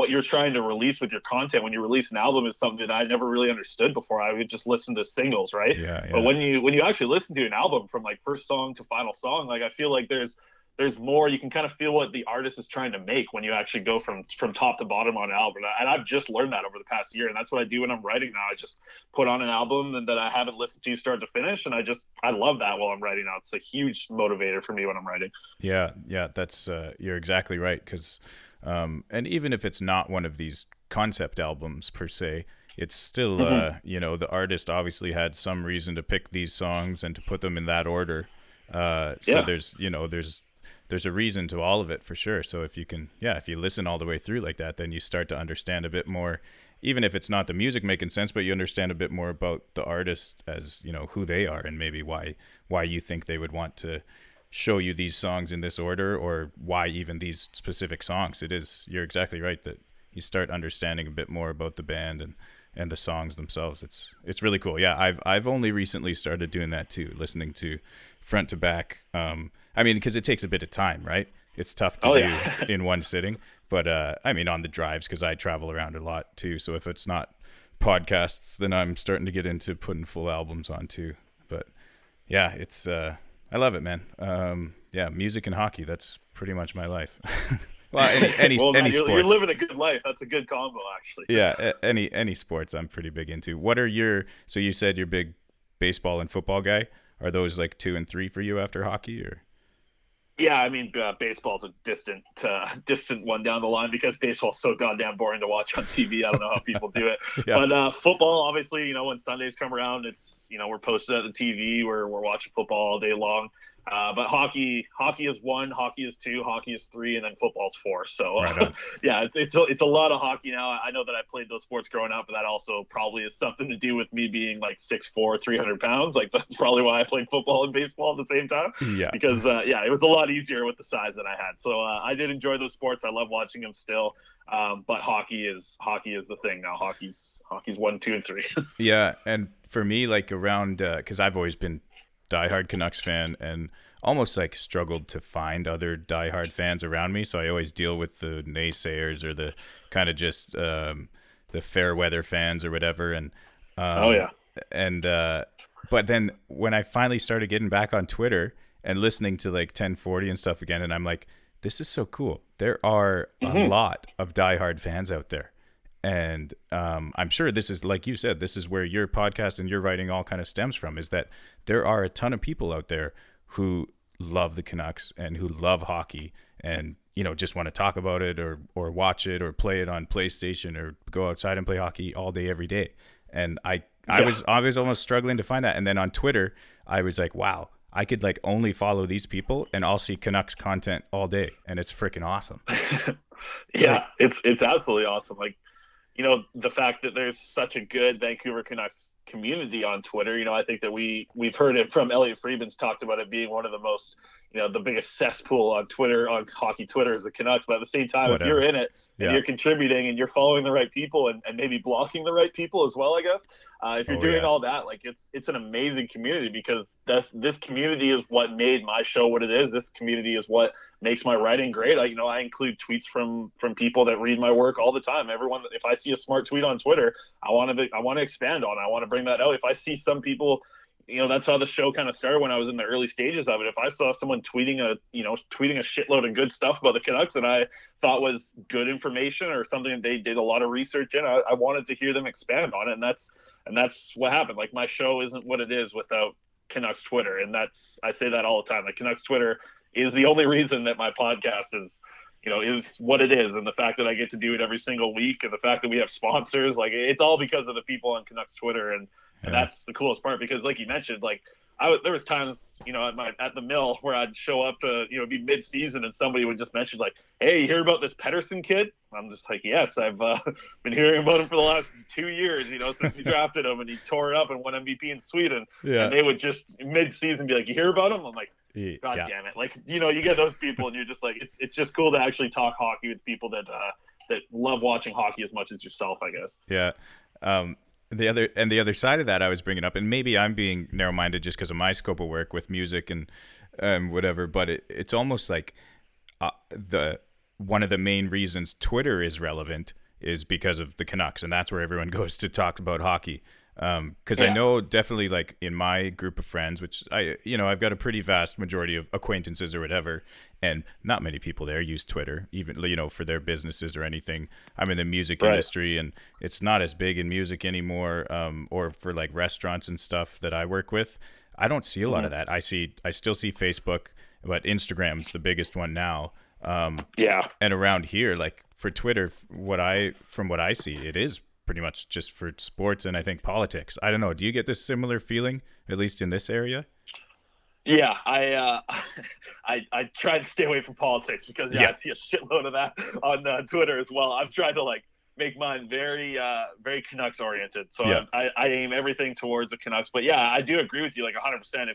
you're trying to release with your content when you release an album is something that I never really understood before. I would just listen to singles, right? Yeah. But when you actually listen to an album from like first song to final song, like I feel like there's there's more. You can kind of feel what the artist is trying to make when you actually go from top to bottom on an album. And I've just learned that over the past year, and that's what I do when I'm writing now. I just put on an album and that I haven't listened to start to finish, and I love that while I'm writing now. It's a huge motivator for me when I'm writing. Yeah, that's you're exactly right. Because and even if it's not one of these concept albums per se, it's still the artist obviously had some reason to pick these songs and to put them in that order. So there's a reason to all of it for sure. So if you listen all the way through like that, then you start to understand a bit more, even if it's not the music making sense, but you understand a bit more about the artist as, who they are and maybe why you think they would want to show you these songs in this order, or why even these specific songs. You're exactly right that you start understanding a bit more about the band and the songs themselves. It's really cool. Yeah, I've only recently started doing that too, listening to front to back. Because it takes a bit of time, right? It's tough to do in one sitting. But on the drives, because I travel around a lot too. So if it's not podcasts, then I'm starting to get into putting full albums on too. But yeah, it's I love it, man. Music and hockey, that's pretty much my life. Well, any sports. You're living a good life. That's a good combo, actually. Yeah, any sports I'm pretty big into. So you said you're big baseball and football guy. Are those like 2 and 3 for you after hockey, or? Yeah, baseball's a distant one down the line because baseball's so goddamn boring to watch on TV. I don't know how people do it. Yeah. But football, obviously, when Sundays come around, it's we're posted at the TV. We're watching football all day long. But hockey is 1, hockey is 2, hockey is 3, and then football's 4. So it's a lot of hockey now. I know that I played those sports growing up, but that also probably has something to do with me being like 6'4", 300 pounds. Like that's probably why I played football and baseball at the same time. Yeah. Because it was a lot easier with the size that I had. So I did enjoy those sports. I love watching them still. But hockey is the thing now. Hockey's 1, 2, and 3. Yeah, and for me, like around because I've always been diehard Canucks fan and almost like struggled to find other diehard fans around me. So I always deal with the naysayers or the kind of just the fair weather fans or whatever. And but then when I finally started getting back on Twitter and listening to like 1040 and stuff again, and I'm like, this is so cool. There are a lot of diehard fans out there. And I'm sure this is, like you said, this is where your podcast and your writing all kind of stems from, is that there are a ton of people out there who love the Canucks and who love hockey and, just want to talk about it or watch it or play it on PlayStation or go outside and play hockey all day, every day. And I was almost struggling to find that. And then on Twitter, I was like, wow, I could like only follow these people and I'll see Canucks content all day. And it's freaking awesome. It's absolutely awesome. Like, the fact that there's such a good Vancouver Canucks community on Twitter, I think that we've heard it from Elliot Friedman's talked about it being one of the most, the biggest cesspool on Twitter, on hockey Twitter is the Canucks. But at the same time, if you're in it and you're contributing and you're following the right people and maybe blocking the right people as well, I guess, if you're doing all that, like it's an amazing community because this community is what made my show what it is. This community is what makes my writing great. I include tweets from people that read my work all the time. Everyone, if I see a smart tweet on Twitter, I want to expand on it. I want to bring that out. If I see some people, that's how the show kind of started when I was in the early stages of it. If I saw someone tweeting a shitload of good stuff about the Canucks and I thought was good information or something that they did a lot of research in, I wanted to hear them expand on it. And that's what happened. Like my show isn't what it is without Canucks Twitter. And I say that all the time. Like Canucks Twitter is the only reason that my podcast is what it is. And the fact that I get to do it every single week and the fact that we have sponsors, like it's all because of the people on Canucks Twitter. And that's the coolest part because like you mentioned, like there was times, at the mill where I'd show up to, be mid-season and somebody would just mention like, hey, you hear about this Pettersson kid? I'm just like, yes, I've been hearing about him for the last 2 years, since we drafted him and he tore it up and won MVP in Sweden. Yeah. And they would just mid-season be like, you hear about him? I'm like, God damn it. Like, you get those people and you're just like, it's just cool to actually talk hockey with people that love watching hockey as much as yourself, I guess. Yeah. The other side of that I was bringing up, and maybe I'm being narrow-minded just because of my scope of work with music and whatever, but it's almost like one of the main reasons Twitter is relevant is because of the Canucks, and that's where everyone goes to talk about hockey. Because I know definitely like in my group of friends, which I've got a pretty vast majority of acquaintances or whatever, and not many people there use Twitter, even, for their businesses or anything. I'm in the music industry, and it's not as big in music anymore, or for like restaurants and stuff that I work with. I don't see a lot of that. I still see Facebook, but Instagram's the biggest one now. And around here, like for Twitter, from what I see, it is pretty much just for sports and I think politics. I don't know. Do you get this similar feeling, at least in this area? Yeah, I try to stay away from politics because I see a shitload of that on Twitter as well. I'm trying to like make mine very very Canucks oriented. So I aim everything towards the Canucks. But yeah, I do agree with you like 100%.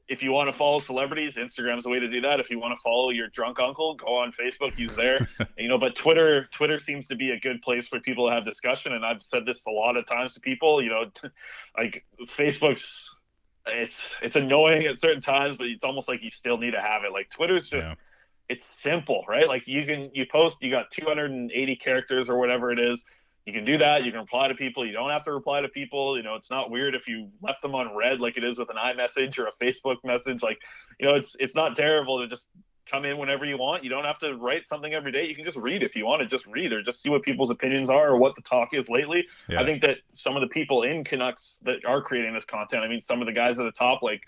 If you want to follow celebrities, Instagram's the way to do that. If you want to follow your drunk uncle, go on Facebook. He's there. But Twitter seems to be a good place for people to have discussion. And I've said this a lot of times to people. Like Facebook's, it's annoying at certain times, but it's almost like you still need to have it. Like Twitter's just it's simple, right? Like you post, you got 280 characters or whatever it is. You can do that. You can reply to people. You don't have to reply to people. It's not weird if you left them on red like it is with an iMessage or a Facebook message. Like, it's not terrible to just come in whenever you want. You don't have to write something every day. You can just read if you want to just read or just see what people's opinions are or what the talk is lately. I think that some of the people in Canucks that are creating this content, I mean, some of the guys at the top, like,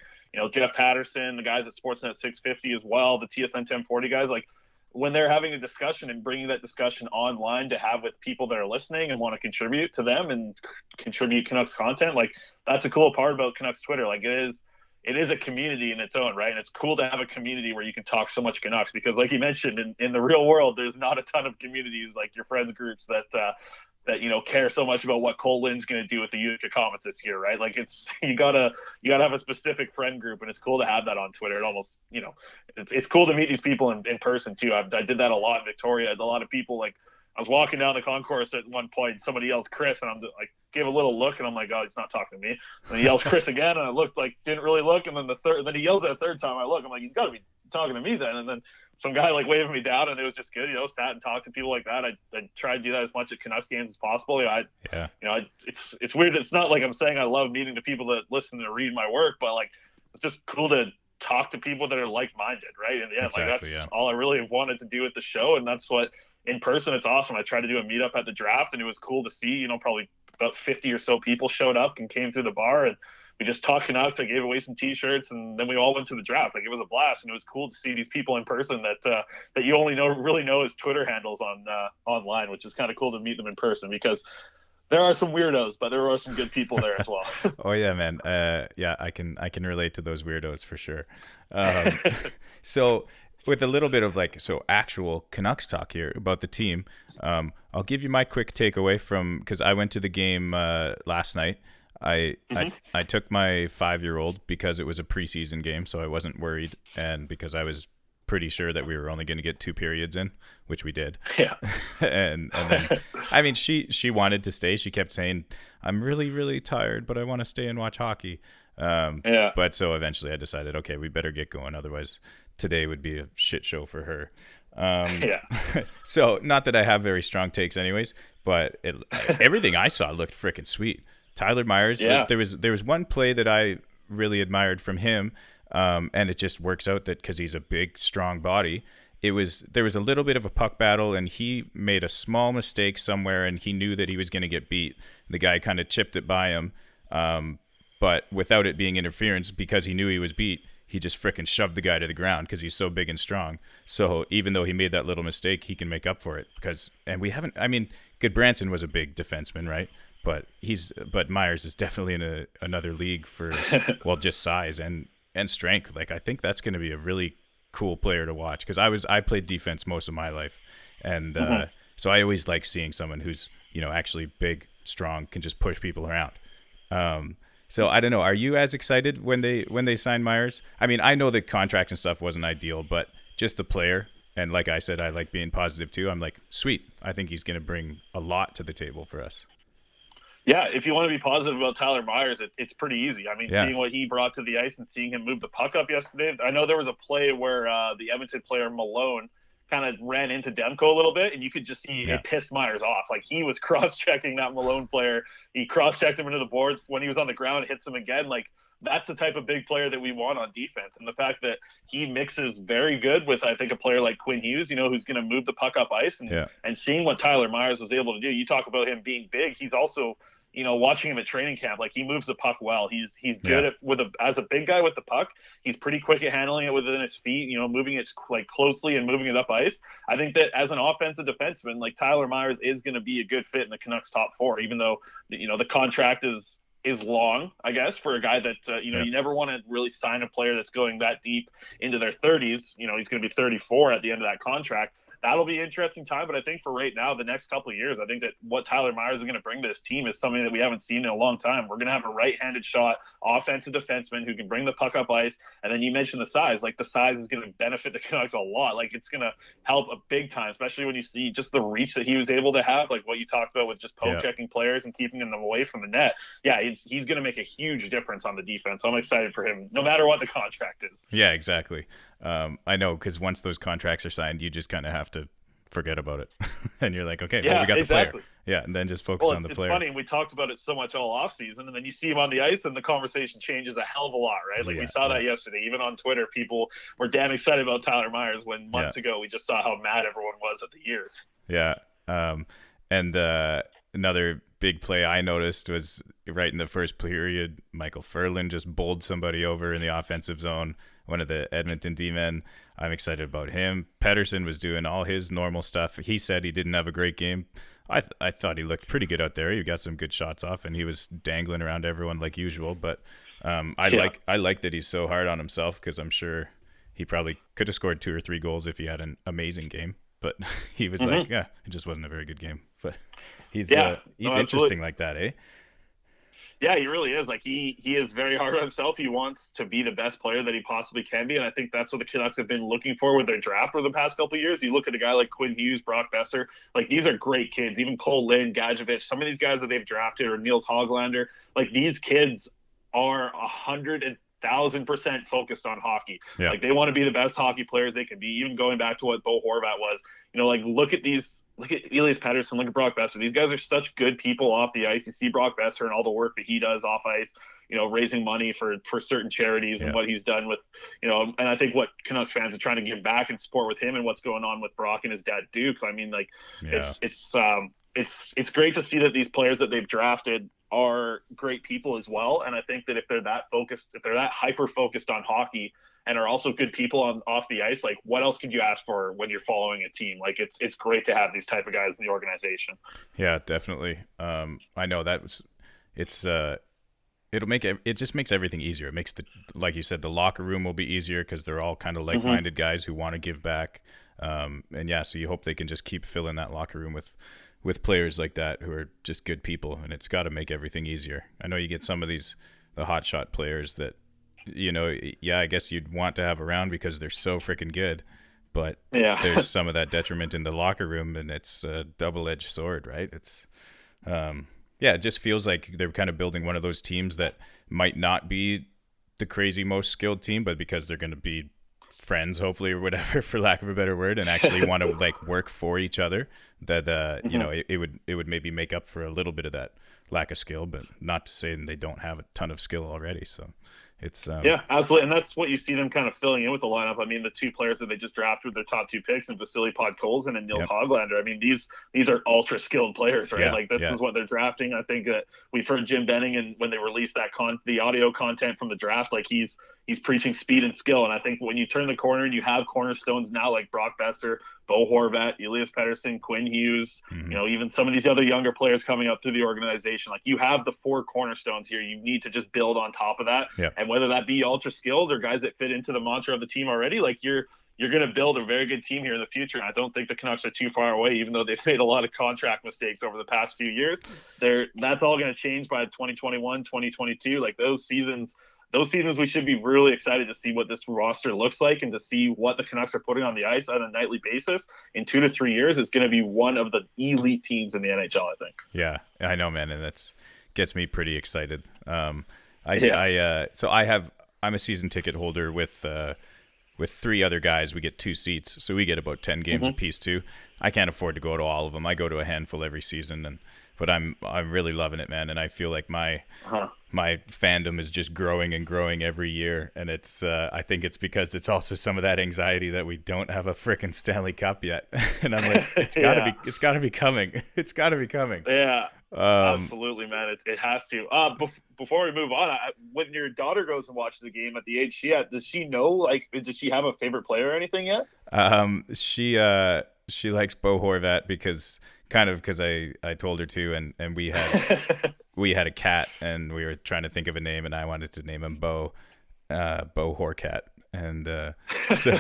Jeff Patterson, the guys at Sportsnet 650 as well, the TSN 1040 guys, like, when they're having a discussion and bringing that discussion online to have with people that are listening and want to contribute to them and contribute Canucks content, like that's a cool part about Canucks Twitter. Like it is a community in its own right. And it's cool to have a community where you can talk so much Canucks because like you mentioned in the real world, there's not a ton of communities like your friends groups that care so much about what Cole Lynn's going to do with the Utica Comets this year, right? Like it's you gotta have a specific friend group, and it's cool to have that on Twitter. It almost it's cool to meet these people in person too. I did that a lot in Victoria. A lot of people, like I was walking down the concourse at one point, somebody yells Chris, and I'm like give a little look, and I'm like, oh, he's not talking to me. And he yells Chris again, and I looked like didn't really look, and then he yells it a third time. I look, I'm like, he's got to be talking to me then, and then some guy like waving me down, and it was just good, sat and talked to people like that. I try to do that as much at Canucks games as possible. It's weird. It's not like I'm saying I love meeting the people that listen and read my work, but like it's just cool to talk to people that are like-minded, right? And that's all I really wanted to do at the show, and that's what in person it's awesome. I tried to do a meetup at the draft, and it was cool to see. Probably about 50 or so people showed up and came through the bar, and we just talked Canucks. I gave away some T-shirts, and then we all went to the draft. Like it was a blast, and it was cool to see these people in person that you only really know as Twitter handles on online, which is kind of cool to meet them in person because there are some weirdos, but there are some good people there as well. Oh yeah, man. I can relate to those weirdos for sure. So with a little bit of actual Canucks talk here about the team, I'll give you my quick takeaway because I went to the game last night. I took my 5-year-old because it was a preseason game, so I wasn't worried, and because I was pretty sure that we were only going to get 2 periods in, which we did. Yeah. and then, I mean, she wanted to stay. She kept saying, "I'm really, really tired, but I want to stay and watch hockey." But so eventually I decided, okay, we better get going, otherwise today would be a shit show for her. So not that I have very strong takes, anyways, but everything I saw looked freaking sweet. Tyler Myers, there was one play that I really admired from him, and it just works out that because he's a big, strong body, there was a little bit of a puck battle, and he made a small mistake somewhere, and he knew that he was going to get beat. The guy kind of chipped it by him, but without it being interference, because he knew he was beat, he just frickin' shoved the guy to the ground because he's so big and strong. So even though he made that little mistake, he can make up for it. Goodbranson was a big defenseman, right? But Myers is definitely in another league for just size and strength. Like I think that's going to be a really cool player to watch because I played defense most of my life, and so I always like seeing someone who's actually big, strong, can just push people around. So I don't know. Are you as excited when they signed Myers? I mean, I know the contract and stuff wasn't ideal, but just the player. And like I said, I like being positive too. I'm like, sweet. I think he's going to bring a lot to the table for us. Yeah, if you want to be positive about Tyler Myers, it's pretty easy. I mean, seeing what he brought to the ice and seeing him move the puck up yesterday, I know there was a play where the Edmonton player Malone kind of ran into Demko a little bit, and you could just see it pissed Myers off. Like, he was cross-checking that Malone player. He cross-checked him into the boards. When he was on the ground, hits him again. Like, that's the type of big player that we want on defense. And the fact that he mixes very good with, I think, a player like Quinn Hughes, who's going to move the puck up ice, and seeing what Tyler Myers was able to do. You talk about him being big. He's also, watching him at training camp, like, he moves the puck well. He's good at as a big guy with the puck. He's pretty quick at handling it within his feet, moving it like closely and moving it up ice. I think that as an offensive defenseman, like, Tyler Myers is going to be a good fit in the Canucks top four, even though, the contract is long, I guess, for a guy that, you never want to really sign a player that's going that deep into their 30s. He's going to be 34 at the end of that contract. That'll be an interesting time, but I think for right now, the next couple of years, I think that what Tyler Myers is going to bring to this team is something that we haven't seen in a long time. We're going to have a right-handed shot offensive defenseman who can bring the puck up ice, and then you mentioned the size. Like, the size is going to benefit the Canucks a lot. Like, it's going to help a big time, especially when you see just the reach that he was able to have, like what you talked about with just poke-checking players and keeping them away from the net. Yeah, he's going to make a huge difference on the defense. I'm excited for him, no matter what the contract is. Yeah, exactly. I know, because once those contracts are signed, you just kind of have to forget about it. And you're like, okay, well, we got the player. Yeah, and then just focus on the player. It's funny, we talked about it so much all offseason, and then you see him on the ice, and the conversation changes a hell of a lot, right? Like, we saw that yesterday. Even on Twitter, people were damn excited about Tyler Myers when months ago we just saw how mad everyone was at the years. Yeah. And another big play I noticed was right in the first period, Michael Furlan just bowled somebody over in the offensive zone, one of the Edmonton D-men. I'm excited about him. Pettersson was doing all his normal stuff. He said he didn't have a great game. I thought he looked pretty good out there. He got some good shots off, and he was dangling around everyone like usual. But I like that he's so hard on himself, because I'm sure he probably could have scored 2 or 3 goals if he had an amazing game. But he was like, it just wasn't a very good game. But he's interesting like that, eh? Yeah, he really is. Like, he is very hard on himself. He wants to be the best player that he possibly can be, and I think that's what the Canucks have been looking for with their draft over the past couple of years. You look at a guy like Quinn Hughes, Brock Besser, like, these are great kids. Even Cole Lind, Gadjevich, some of these guys that they've drafted, or Niels Hoglander, like, these kids are 100,000% focused on hockey. Yeah. Like, they want to be the best hockey players they can be, even going back to what Bo Horvat was. Like, look at Elias Pettersson, look at Brock Besser. These guys are such good people off the ice. You see Brock Besser and all the work that he does off ice, raising money for certain charities and what he's done with, and I think what Canucks fans are trying to give back and support with him and what's going on with Brock and his dad Duke. I mean, like, it's great to see that these players that they've drafted are great people as well. And I think that if they're that focused, if they're that hyper focused on hockey, and are also good people off the ice, like, what else could you ask for when you're following a team? Like, it's great to have these type of guys in the organization. Yeah, definitely. I know it just makes everything easier. It makes like you said, the locker room will be easier because they're all kind of like-minded guys who want to give back. So you hope they can just keep filling that locker room with players like that who are just good people, and it's got to make everything easier. I know you get some of the hotshot players that, I guess you'd want to have around because they're so freaking good, but there's some of that detriment in the locker room, and it's a double-edged sword, right? It's, it just feels like they're kind of building one of those teams that might not be the crazy most skilled team, but because they're going to be friends, hopefully, or whatever, for lack of a better word, and actually want to like work for each other, that it would maybe make up for a little bit of that lack of skill, but not to say they don't have a ton of skill already. So it's absolutely, and that's what you see them kind of filling in with the lineup. I mean, the 2 players that they just drafted with their top 2 picks, and Vasily Podkolzin and Niels Hoglander. I mean, these are ultra skilled players, right? This is what they're drafting. I think that we've heard Jim Benning, and when they released the audio content from the draft, like, he's preaching speed and skill. And I think when you turn the corner and you have cornerstones now like Brock Besser, Bo Horvat, Elias Pettersson, Quinn Hughes, even some of these other younger players coming up through the organization, like, you have the 4 cornerstones here. You need to just build on top of that. Yeah. And whether that be ultra skilled or guys that fit into the mantra of the team already, like, you're going to build a very good team here in the future. And I don't think the Canucks are too far away, even though they've made a lot of contract mistakes over the past few years. That's all going to change by 2021, 2022. Like, those seasons, we should be really excited to see what this roster looks like, and to see what the Canucks are putting on the ice on a nightly basis in 2 to 3 years is going to be one of the elite teams in the NHL, I think. Yeah, I know, man. And that's gets me pretty excited. I'm a season ticket holder with with 3 other guys, we get 2 seats, so we get about 10 games apiece too. I can't afford to go to all of them. I go to a handful every season, but I'm really loving it, man. And I feel like my fandom is just growing and growing every year. And it's I think it's because it's also some of that anxiety that we don't have a frickin' Stanley Cup yet. And I'm like, it's gotta be coming. It's gotta be coming. Yeah. Absolutely, man. It has to. Before we move on, when your daughter goes and watches the game at the age she at, does she know, like, does she have a favorite player or anything yet? She likes Bo Horvat because I told her to, and we had a cat, and we were trying to think of a name, and I wanted to name him Bo Horcat, and so.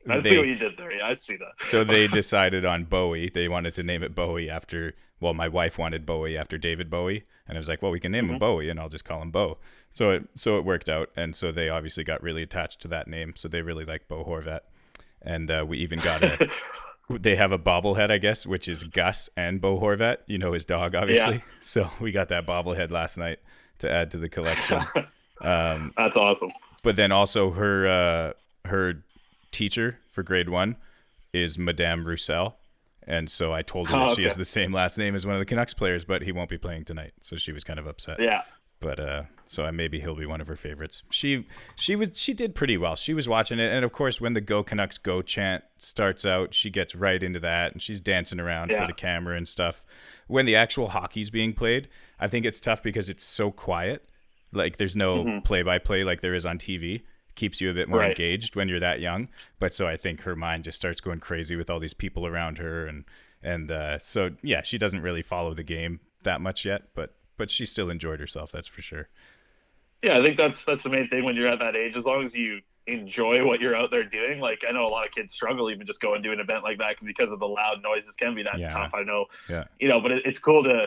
I see what you did there. Yeah, I see that. So they decided on Bowie. They wanted to name it Bowie after, well, my wife wanted Bowie after David Bowie. And I was like, well, we can name him Bowie and I'll just call him Bo. So it worked out. And so they obviously got really attached to that name. So they really like Bo Horvat. And we even got they have a bobblehead, I guess, which is Gus and Bo Horvat, his dog, obviously. Yeah. So we got that bobblehead last night to add to the collection. That's awesome. But then also her teacher for grade 1 is Madame Roussel, and so I told her that she has the same last name as one of the Canucks players, but he won't be playing tonight, so she was kind of upset. Yeah. But so maybe he'll be one of her favorites. She did pretty well. She was watching it, and of course when the Go Canucks Go chant starts out, she gets right into that, and she's dancing around for the camera and stuff. When the actual hockey's being played, I think it's tough because it's so quiet. Like there's no play-by-play like there is on TV. Keeps you a bit more engaged when you're that young, but so I think her mind just starts going crazy with all these people around her, and so yeah, she doesn't really follow the game that much yet, but she still enjoyed herself, that's for sure. Yeah, I think that's the main thing when you're at that age. As long as you enjoy what you're out there doing, like I know a lot of kids struggle even just go and do an event like that because of the loud noises can be that tough. I know, but it's cool to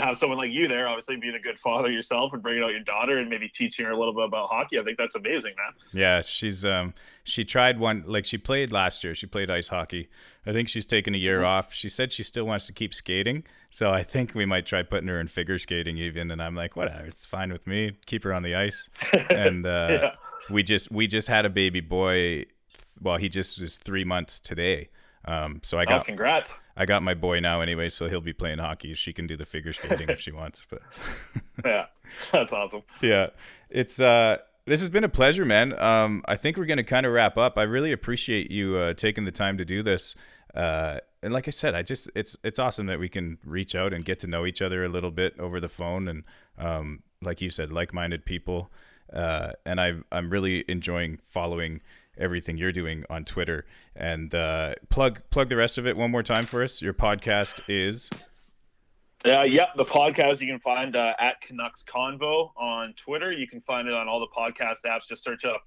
have someone like you there, obviously being a good father yourself and bringing out your daughter and maybe teaching her a little bit about hockey. I think that's amazing, man. Yeah, she's she tried one, like she played last year. She played ice hockey. I think she's taken a year off. She said she still wants to keep skating, so I think we might try putting her in figure skating even. And I'm like, whatever, it's fine with me. Keep her on the ice. And we just had a baby boy. Well, he just is 3 months today. So congrats. I got my boy now anyway, so he'll be playing hockey. She can do the figure skating if she wants. But yeah, that's awesome. Yeah, it's this has been a pleasure, man. I think we're gonna kind of wrap up. I really appreciate you taking the time to do this. And like I said, it's awesome that we can reach out and get to know each other a little bit over the phone, and like you said, like-minded people. And I'm really enjoying following everything you're doing on Twitter, and plug the rest of it one more time for us. Your podcast is the podcast you can find at Canucks Convo on Twitter. You can find it on all the podcast apps. Just search up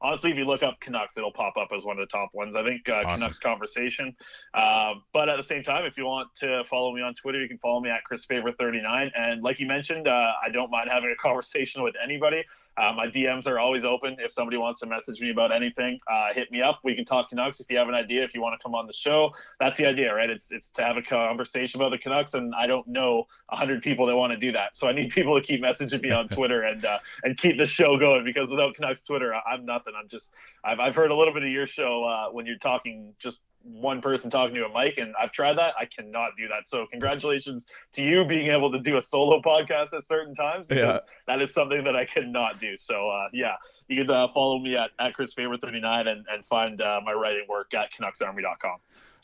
honestly, if you look up Canucks, it'll pop up as one of the top ones, I think. Awesome. Canucks Conversation. But at the same time, if you want to follow me on Twitter, you can follow me at ChrisFaber39. And like you mentioned, I don't mind having a conversation with anybody. My DMs are always open. If somebody wants to message me about anything, hit me up. We can talk Canucks. If you have an idea, if you want to come on the show, that's the idea, right? It's to have a conversation about the Canucks, and I don't know 100 people that want to do that. So I need people to keep messaging me on Twitter and keep the show going, because without Canucks Twitter, I'm nothing. I've heard a little bit of your show when you're talking just one person talking to a mic, and I've tried that. I cannot do that. So congratulations to you being able to do a solo podcast at certain times, because that is something that I cannot do. So you can follow me at ChrisFaber39 and find my writing work at CanucksArmy.com.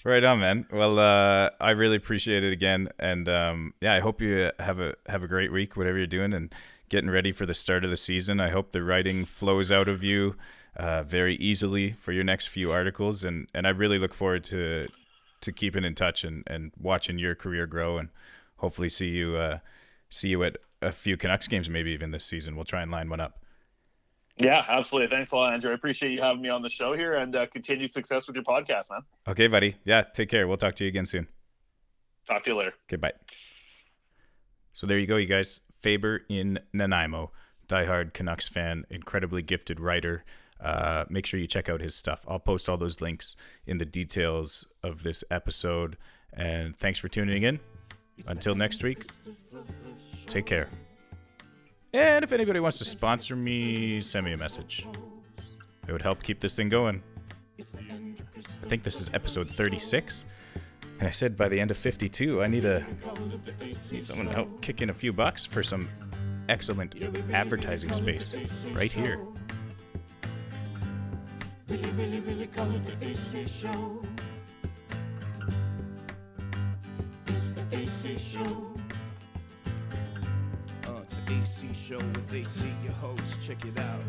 Right on, man. Well, I really appreciate it again, and I hope you have a great week, whatever you're doing, and getting ready for the start of the season. I hope the writing flows out of you very easily for your next few articles, and I really look forward to keeping in touch and watching your career grow, and hopefully see you at a few Canucks games, maybe even this season. We'll try and line one up. Yeah, absolutely. Thanks a lot, Andrew. I appreciate you having me on the show here, and continued success with your podcast, man. Okay, buddy. Yeah, take care. We'll talk to you again soon. Talk to you later. Okay, bye. So there you go, you guys. Faber in Nanaimo, diehard Canucks fan, incredibly gifted writer. Make sure you check out his stuff. I'll post all those links in the details of this episode. And thanks for tuning in. Until next week, take care. And if anybody wants to sponsor me, send me a message. It would help keep this thing going. I think this is episode 36. And I said by the end of 52, I need someone to help kick in a few bucks for some excellent advertising space right here. Really call it the AC Show. It's the AC Show. It's the AC Show with AC, your host. Check it out.